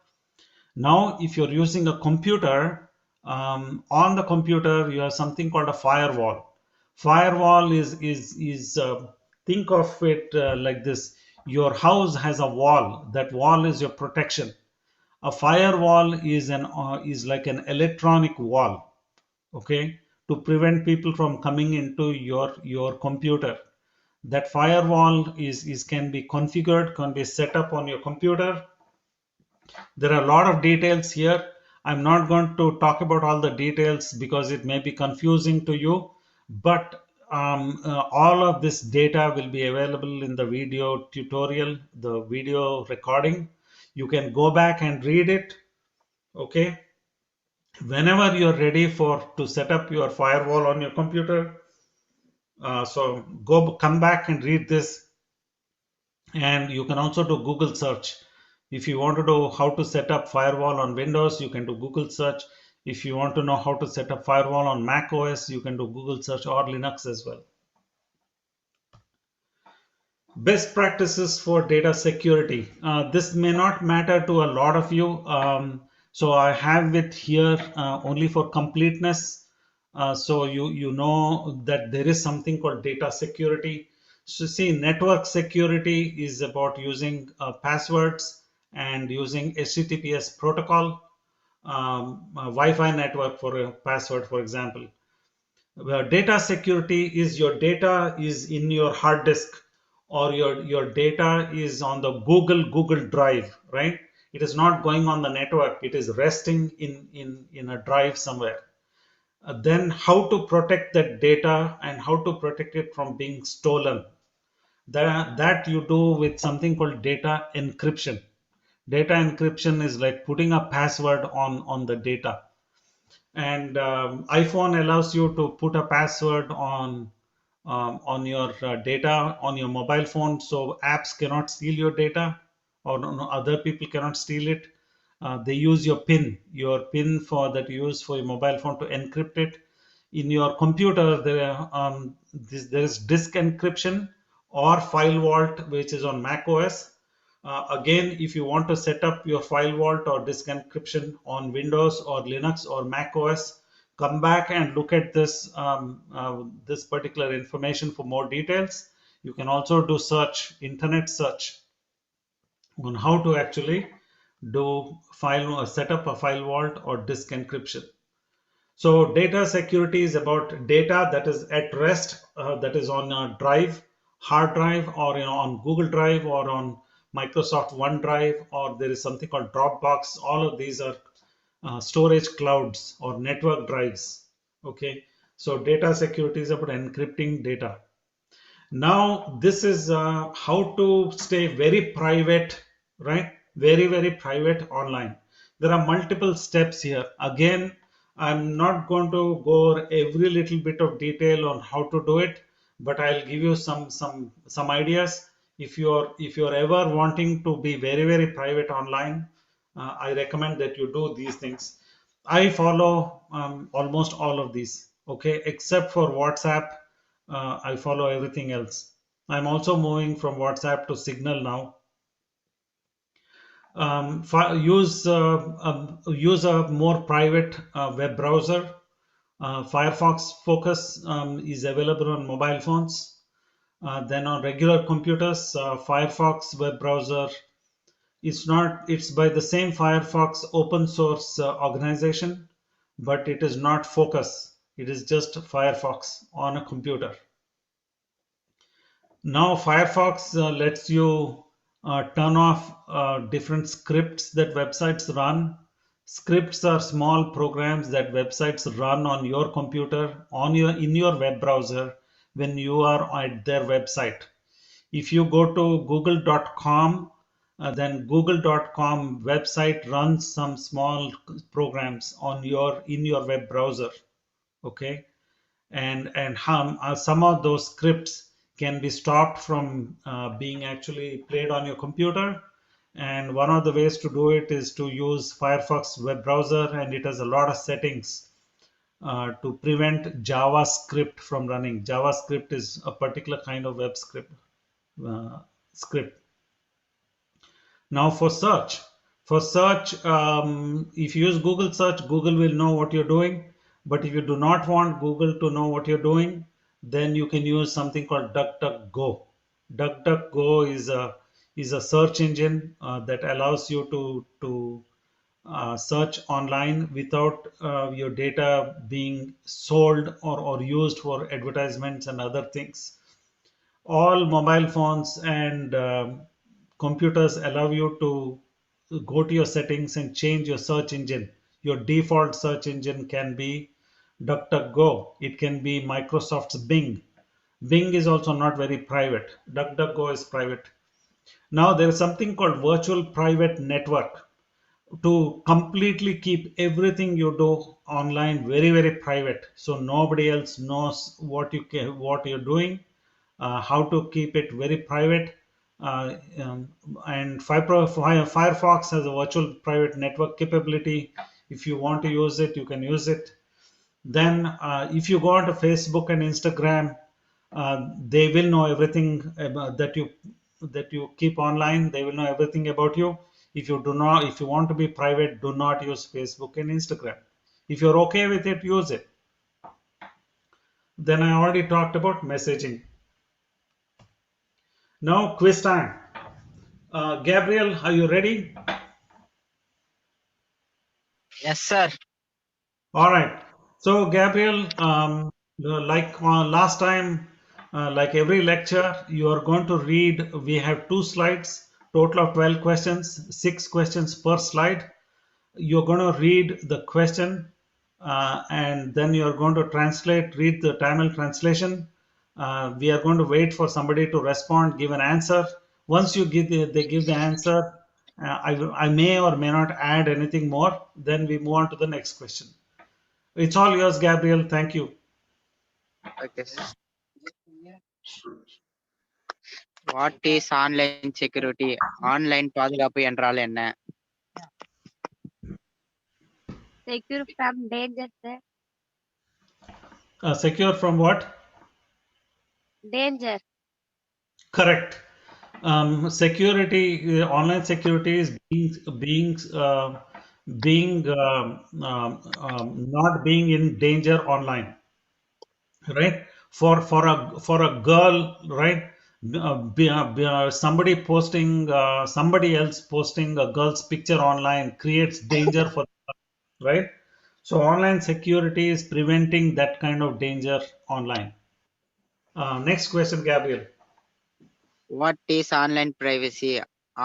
Now, if you're using a computer, on the computer, you have something called a firewall. Firewall is think of it like this. Your house has a wall. That wall is your protection. A firewall is like an electronic wall, okay, to prevent people from coming into your computer. That firewall is can be configured, can be set up on your computer. There are a lot of details here. I'm not going to talk about all the details because it may be confusing to you, but all of this data will be available in the video tutorial, the video recording. You can go back and read it, okay? Whenever you're ready to set up your firewall on your computer, so come back and read this. And you can also do Google search. If you want to know how to set up firewall on Windows, you can do Google search. If you want to know how to set up firewall on Mac OS, you can do Google search, or Linux as well. Best practices for data security. This may not matter to a lot of you. So I have it here only for completeness. So you know that there is something called data security. So see, network security is about using passwords and using HTTPS protocol, Wi-Fi network for a password, for example. Data security is your data is in your hard disk, or your data is on the Google Drive, right? It is not going on the network. It is resting in a drive somewhere. Then how to protect that data and how to protect it from being stolen. That you do with something called data encryption. Data encryption is like putting a password on the data. And iPhone allows you to put a password on your data on your mobile phone, so apps cannot steal your data, or no, other people cannot steal it. They use your pin for that you use for your mobile phone to encrypt it. In your computer, there is disk encryption or file vault, which is on Mac OS. Again, if you want to set up your file vault or disk encryption on Windows or Linux or Mac OS, come back and look at this particular information for more details. You can also do internet search on how to actually set up a file vault or disk encryption. So data security is about data that is at rest, that is on a drive, hard drive, or on Google Drive, or on Microsoft OneDrive, or there is something called Dropbox. All of these are storage clouds or network drives. Okay, so data security is about encrypting data. Now, this is how to stay very private, right? Very, very private online. There are multiple steps here. Again, I'm not going to go over every little bit of detail on how to do it, but I'll give you some ideas. If you're ever wanting to be very, very private online, I recommend that you do these things. I follow almost all of these, okay, except for WhatsApp. I follow everything else. I'm also moving from WhatsApp to Signal now. Use a more private web browser. Firefox Focus is available on mobile phones. Then on regular computers, Firefox web browser, it's by the same Firefox open source organization, but it is not Focus. It is just Firefox on a computer. Now Firefox lets you turn off different scripts that websites run. Scripts are small programs that websites run on your computer, in your web browser when you are at their website. If you go to google.com, then google.com website runs some small programs in your web browser. Okay, and some of those scripts can be stopped from being actually played on your computer. And one of the ways to do it is to use Firefox web browser, and it has a lot of settings to prevent JavaScript from running. JavaScript is a particular kind of web script. Now for search, if you use Google search, Google will know what you're doing. But if you do not want Google to know what you're doing, then you can use something called DuckDuckGo. DuckDuckGo is a search engine that allows you to search online without your data being sold or used for advertisements and other things. All mobile phones and computers allow you to go to your settings and change your search engine. Your default search engine can be DuckDuckGo. It can be Microsoft's Bing. Bing is also not very private. DuckDuckGo is private. Now there is something called virtual private network to completely keep everything you do online very, very private, so nobody else knows what you're doing. How to keep it very private. And Firefox has a virtual private network capability. If you want to use it, you can use it. Then if you go onto Facebook and Instagram, they will know everything that you keep online. They will know everything about you. If you want to be private, do not use Facebook and Instagram. If you're okay with it, use it. Then I already talked about messaging. Now quiz time. Gabriel, are you ready? Yes, sir. All right. So, Gabriel, like last time, like every lecture, you are going to read. We have 2 slides, total of 12 questions, 6 questions per slide. You're going to read the question, and then you're going to read the Tamil translation. We are going to wait for somebody to respond, give an answer. Once they give the answer, I may or may not add anything more. Then we move on to the next question. It's all yours, Gabriel. Thank you. Okay, sir. What is online security? Online பாதுகாப்பு என்றால் என்ன? Secure from danger, sir. Secure from what? Danger. Correct. Security, online security is being not being in danger online, right? For a girl, right? Somebody else posting a girl's picture online creates danger for, right? So online security is preventing that kind of danger online. Next question, Gabriel. What is online privacy?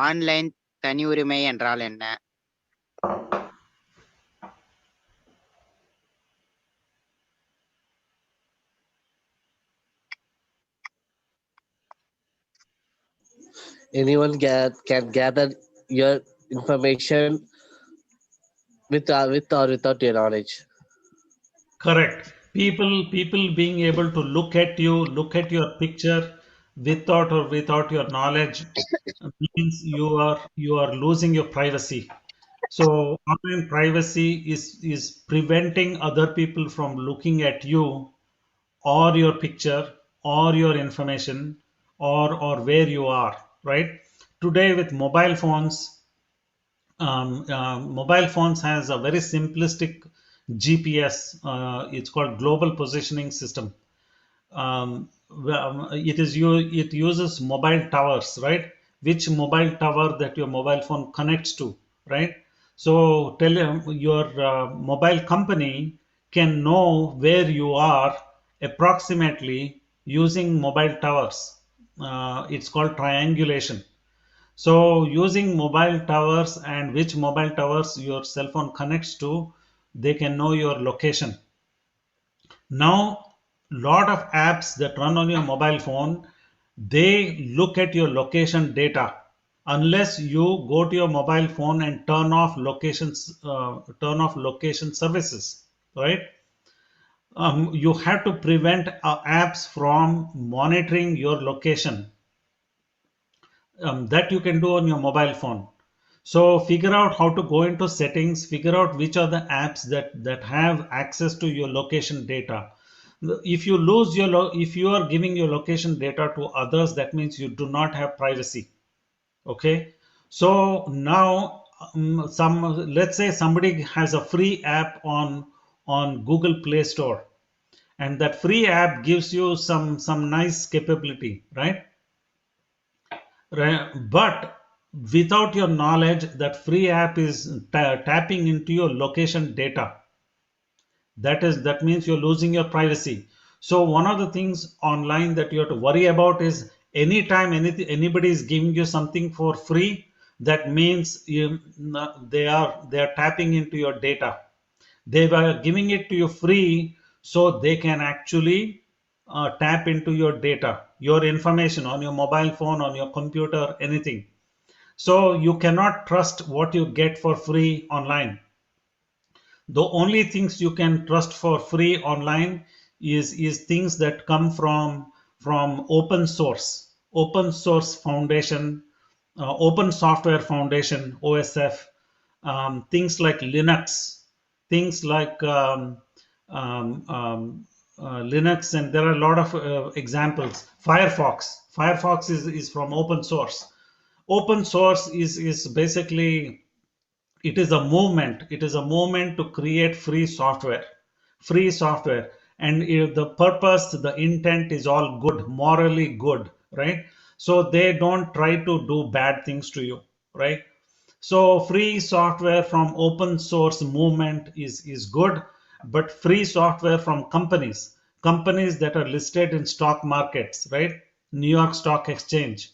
Online தனியுரிமை என்றால் என்ன? Anyone can gather your information with or without your knowledge. Correct. People being able to look at you, look at your picture without your knowledge means you are losing your privacy. So online privacy is preventing other people from looking at you or your picture or your information or where you are, right? Today with mobile phones has a very simplistic GPS. It's called global positioning system. It uses mobile towers, right? Which mobile tower that your mobile phone connects to, right? So your mobile company can know where you are approximately using mobile towers. It's called triangulation. So using mobile towers and which mobile towers your cell phone connects to, they can know your location. Now, lot of apps that run on your mobile phone, they look at your location data. Unless you go to your mobile phone and turn off location services, right? You have to prevent apps from monitoring your location. That you can do on your mobile phone. So figure out how to go into settings, figure out which are the apps that have access to your location data. If you lose if you are giving your location data to others, that means you do not have privacy. Okay. So now let's say somebody has a free app on Google Play Store, and that free app gives you some nice capability, right? But without your knowledge, that free app is tapping into your location data. That means you're losing your privacy. So one of the things online that you have to worry about is anytime anybody is giving you something for free, that means they are tapping into your data. They were giving it to you free so they can actually tap into your data, your information on your mobile phone, on your computer, anything. So you cannot trust what you get for free online. The only things you can trust for free online is things that come from open source foundation, open software foundation, OSF, things like Linux, things like Linux, and there are a lot of examples. Firefox is from open source. Open source is basically, it is a movement to create free software. And if the purpose, the intent is all good, morally good, right? So they don't try to do bad things to you, right? So free software from open source movement is good, but free software from companies that are listed in stock markets, right? New York Stock Exchange,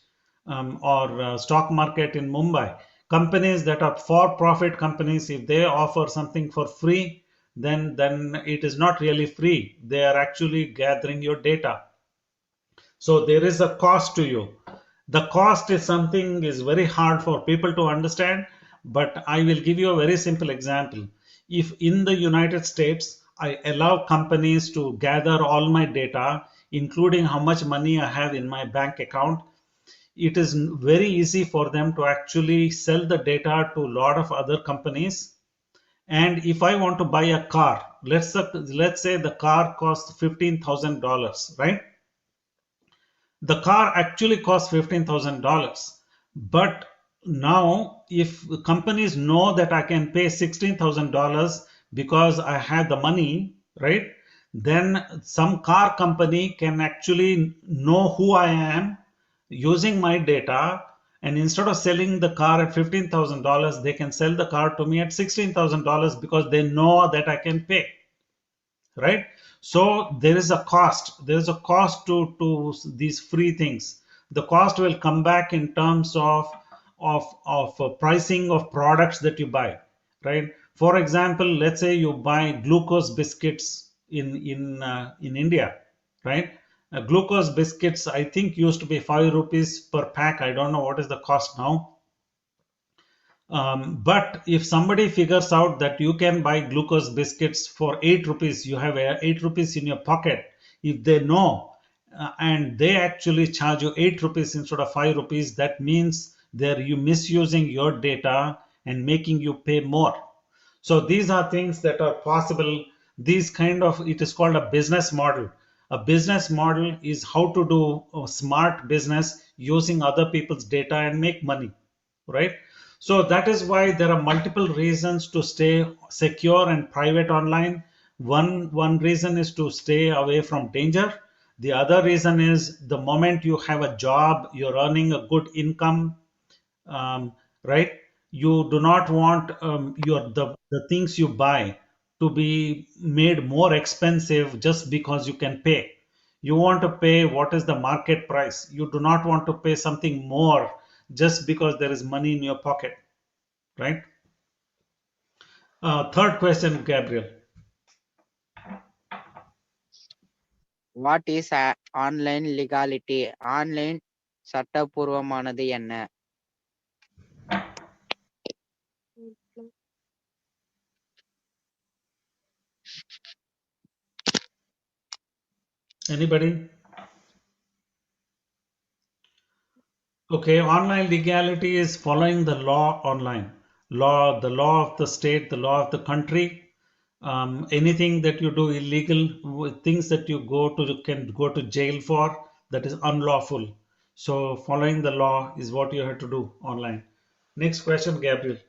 or stock market in Mumbai. Companies that are for-profit companies, if they offer something for free, then it is not really free. They are actually gathering your data. So there is a cost to you. The cost is something is very hard for people to understand, but I will give you a very simple example. If in the United States I allow companies to gather all my data, including how much money I have in my bank account, it is very easy for them to actually sell the data to a lot of other companies. And if I want to buy a car, let's say the car costs $15,000, right? The car actually costs $15,000. But now, if companies know that I can pay $16,000 because I have the money, right? Then some car company can actually know who I am using my data, and instead of selling the car at $15,000, they can sell the car to me at $16,000 because they know that I can pay, right? So there is a cost. There is a cost to these free things. The cost will come back in terms of pricing of products that you buy, right? For example, let's say you buy glucose biscuits in India, right? Glucose biscuits, I think, used to be 5 rupees per pack. I don't know what is the cost now. But if somebody figures out that you can buy glucose biscuits for 8 rupees, you have 8 rupees in your pocket. If they know and they actually charge you 8 rupees instead of 5 rupees, that means they're you misusing your data and making you pay more. So these are things that are possible. These kind of, it is called a business model. A business model is how to do a smart business using other people's data and make money, right? So that is why there are multiple reasons to stay secure and private online. One reason is to stay away from danger. The other reason is the moment you have a job, you're earning a good income, um, right? You do not want the things you buy to be made more expensive just because you can pay. You want to pay what is the market price. You do not want to pay something more just because there is money in your pocket, right? Third question, Gabriel. What is online legality? Online சட்டபூர்வமானது என்ன? Anybody? Okay, online legality is following the law online. The law of the state, the law of the country. Anything that you do illegal, things that you can go to jail for, that is unlawful. So following the law is what you have to do online. Next question, Gabriel.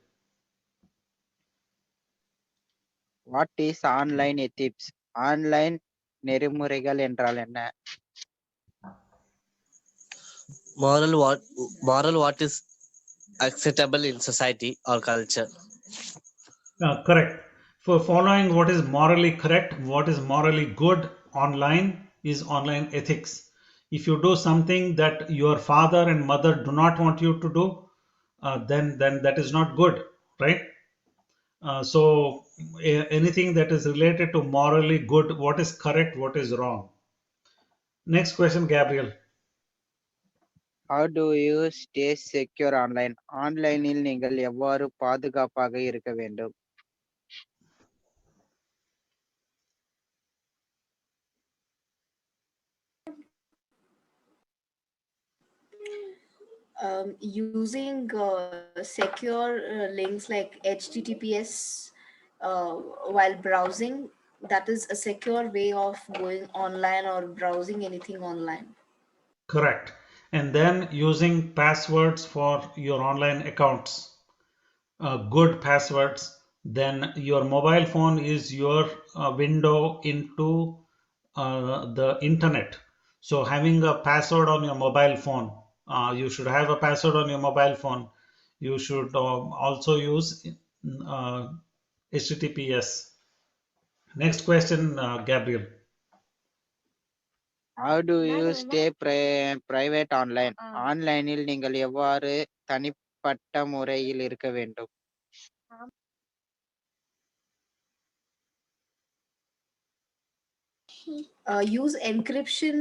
What is online ethics? Online நெறிமுறைகள் என்றால் என்ன? Moral what is acceptable in society or culture. Correct. For following what is morally correct, what is morally good online is online ethics. If you do something that your father and mother do not want you to do, then that is not good, right? So anything that is related to morally good, what is correct, what is wrong. Next question, Gabriel. How do you stay secure online? ஆன்லைனில் நீங்கள் எவ்வாறு பாதுகாப்பாக இருக்க வேண்டும்? Using secure links like HTTPS while browsing, that is a secure way of going online or browsing anything online. Correct. And then using passwords for your online accounts. Good passwords, then your mobile phone is your window into the internet. So having a password on your mobile phone, you should have a password on your mobile phone. You should also use HTTPS. Next question, Gabriel. How do you stay private online? ஆன்லைனில் நீங்கள் எவ்வாறு தனிப்பட்ட முறையில் இருக்க வேண்டும்? Use encryption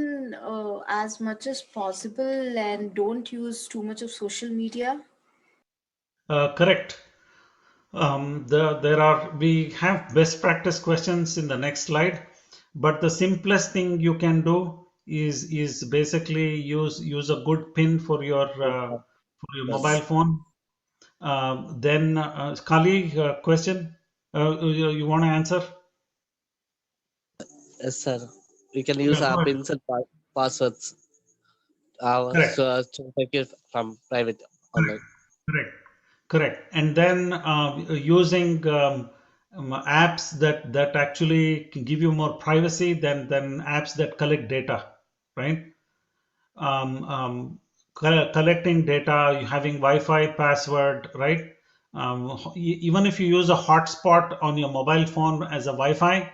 as much as possible and don't use too much of social media. Correct. We have best practice questions in the next slide, but the simplest thing you can do is basically use a good pin for your mobile Yes. phone. Then Kali, question, you want to answer? Yes, sir. We can Yeah, use go our ahead. pins and passwords Correct. so as to secure from private online. Correct. Correct. And then using apps that actually can give you more privacy than apps that collect data, right? collecting data, having Wi-Fi password, right? Even if you use a hotspot on your mobile phone as a Wi-Fi,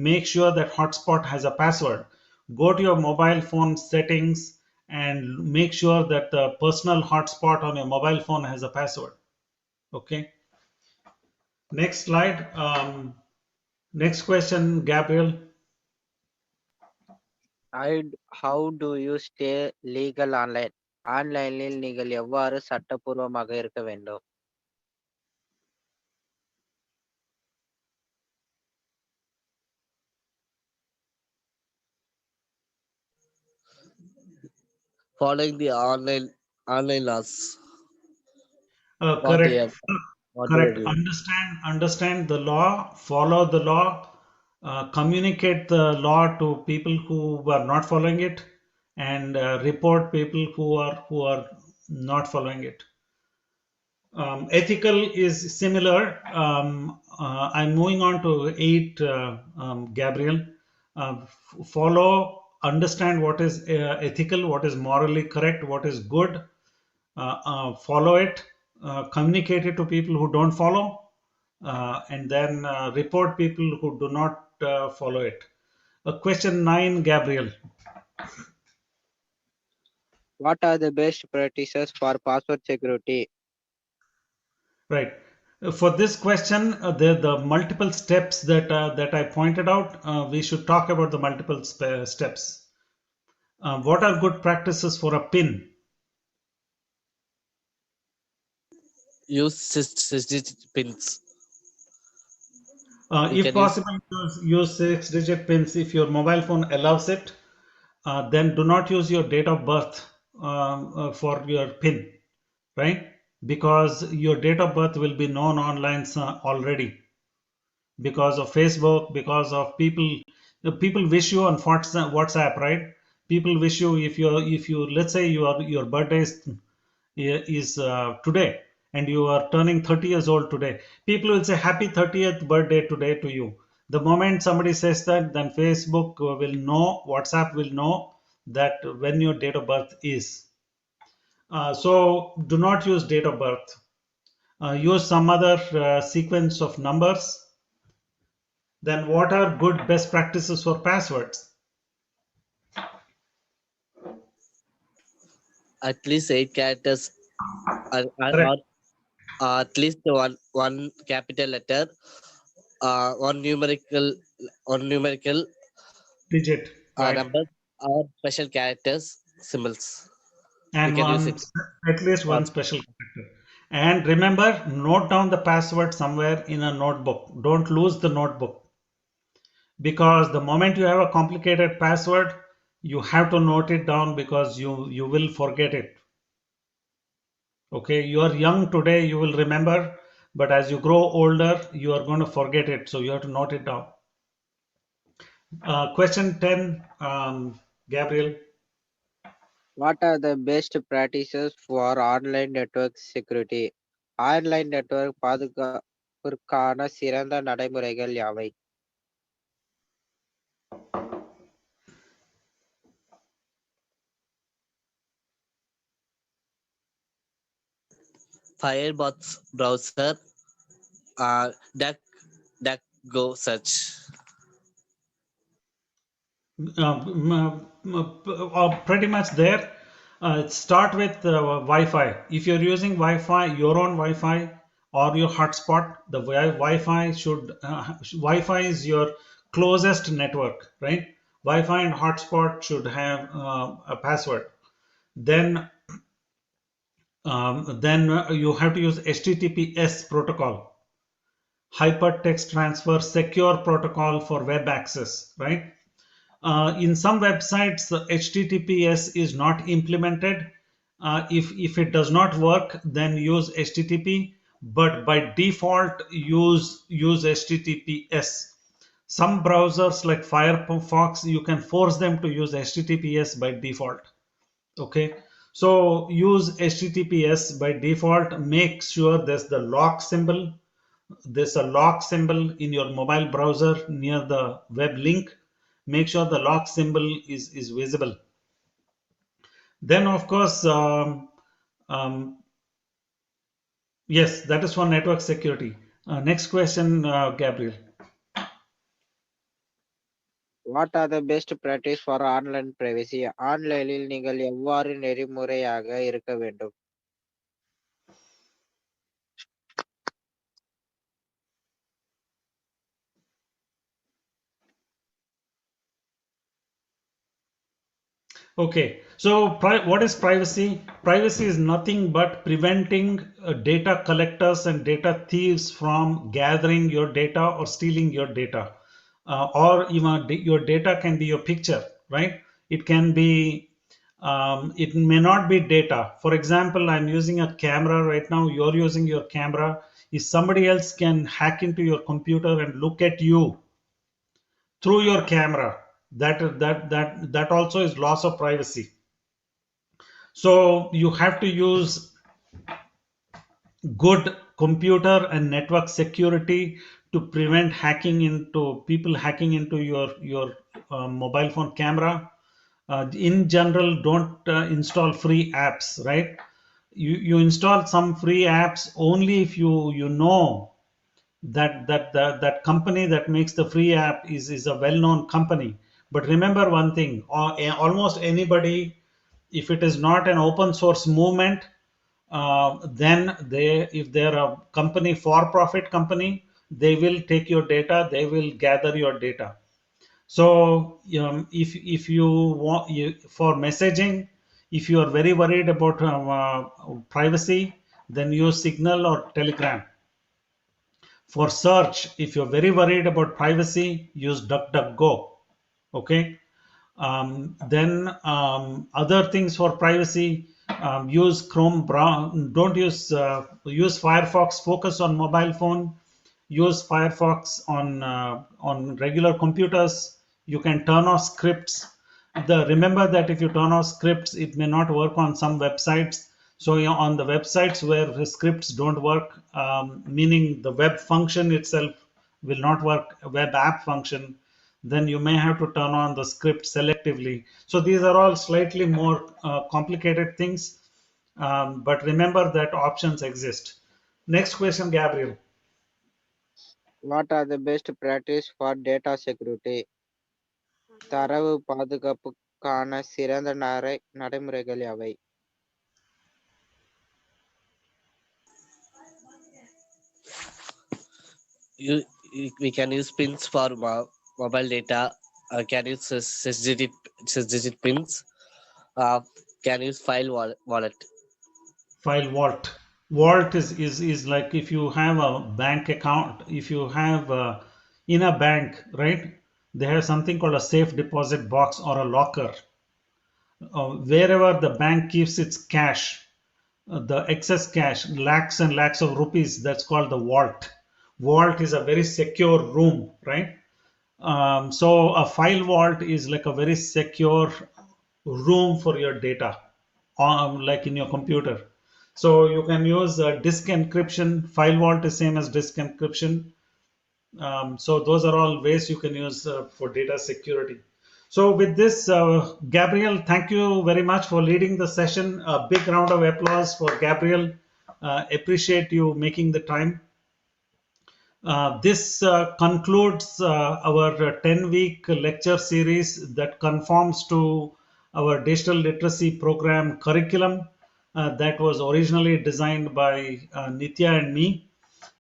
make sure that hotspot has a password. Go to your mobile phone settings and make sure that the personal hotspot on your mobile phone has a password. Okay. Next slide. Next question, Gabriel. How do you stay legal online? ஆன்லைனில் நீங்கள் எவ்வாறு சட்டப்பூர்வமாக இருக்க வேண்டும்? Following the online laws. What they Correct. have, what do they Correct. do? Understand the law, follow the law, communicate the law to people who are not following it, and report people who are not following it. Ethical is similar. I'm moving on to 8, Gabriel. Follow, understand what is ethical, what is morally correct, what is good. Follow it, communicate it to people who don't follow, and then report people who do not follow it. Question 9, Gabriel. What are the best practices for password security? Right. For this question, the multiple steps that I pointed out, we should talk about the multiple steps. What are good practices for a PIN? Use six-digit pins. You If can possible, use 6-digit pins. If your mobile phone allows it, then do not use your date of birth for your PIN, right? Because your date of birth will be known online already, because of Facebook, because of people. People wish you on WhatsApp, right? People wish you, if you let's say your birthday is today, and you are turning 30 years old today. People will say happy 30th birthday today to you. The moment somebody says that, then Facebook will know, WhatsApp will know that when your date of birth is. So do not use date of birth. Use some other sequence of numbers. Then what are good best practices for passwords? at least 8 characters, or Correct. at least one capital letter, one numerical Digit, right? numbers, or special characters, symbols. We And can use it. at least one special character. And remember, note down the password somewhere in a notebook. Don't lose the notebook, because the moment you have a complicated password, you have to note it down, because you will forget it. Okay, you are young today, you will remember, but as you grow older, you are going to forget it. So you have to note it down. Question 10, Gabriel. What are the best practices for online network security? Online network பாதுகாப்பிற்கான சிறந்த நடைமுறைகள் யாவை? Firefox browser, DuckDuckGo search. Pretty much there. Start with Wi-Fi. If you're using Wi-Fi, your own Wi-Fi or your hotspot, the Wi-Fi Wi-Fi is your closest network, right? Wi-Fi and hotspot should have a password. Then you have to use HTTPS protocol, hypertext transfer secure protocol for web access, right? In some websites, the HTTPS is not implemented. If it does not work, then use HTTP, but by default use HTTPS. Some browsers like Firefox, you can force them to use HTTPS by default. Okay, so use HTTPS by default. Make sure there's a lock symbol in your mobile browser near the web link. Make sure the lock symbol is visible. Then, of course, yes, that is for network security. Next question, Gabriel. What are the best practice for online privacy? ஆன்லைனில் நீங்கள் எவ்வாறு நெறிமுறையாக இருக்க வேண்டும்? Okay, so what is privacy? Privacy is nothing but preventing data collectors and data thieves from gathering your data or stealing your data. Or even your data can be your picture, right? It can be, it may not be data. For example, I'm using a camera right now, you're using your camera. If somebody else can hack into your computer and look at you through your camera, that also is loss of privacy. So you have to use good computer and network security to prevent hacking into your mobile phone camera. In general, don't install free apps, right? You install some free apps only if you know that company that makes the free app is a well-known company. But remember one thing, almost anybody, if it is not an open source movement, then if they're a company, for profit company, they will take your data, they will gather your data. So if you want for messaging, if you are very worried about privacy, then use Signal or Telegram. For search, if you're very worried about privacy, use DuckDuckGo. Okay. Then other things for privacy, use Chrome browser. Don't use Firefox. Focus on mobile phone. Use Firefox on regular computers. You can turn off scripts. Remember that if you turn off scripts, it may not work on some websites. So on the websites where the scripts don't work, meaning the web function itself will not work, web app function, then you may have to turn on the script selectively. So these are all slightly more complicated things, but remember that options exist. Next question, Gabriel. What are the best practice for data security? தரவு பாதுகாப்புக்கான சிறந்த நடைமுறைகள் யாவை? We can use pins for mobile data. Can use 6-digit pins. Can use file wallet. File vault is like if you have a bank account, if you have in a bank, right, they have something called a safe deposit box or a locker. Wherever the bank keeps its cash, the excess cash, lakhs and lakhs of rupees, that's called the vault is a very secure room, right? So a file vault is like a very secure room for your data, like in your computer. So you can use disk encryption. File vault is same as disk encryption. So those are all ways you can use for data security. So with this, Gabriel, thank you very much for leading the session. A big round of applause for Gabriel. Appreciate you making the time. This concludes our 10-week lecture series that conforms to our digital literacy program curriculum that was originally designed by Nitya and me.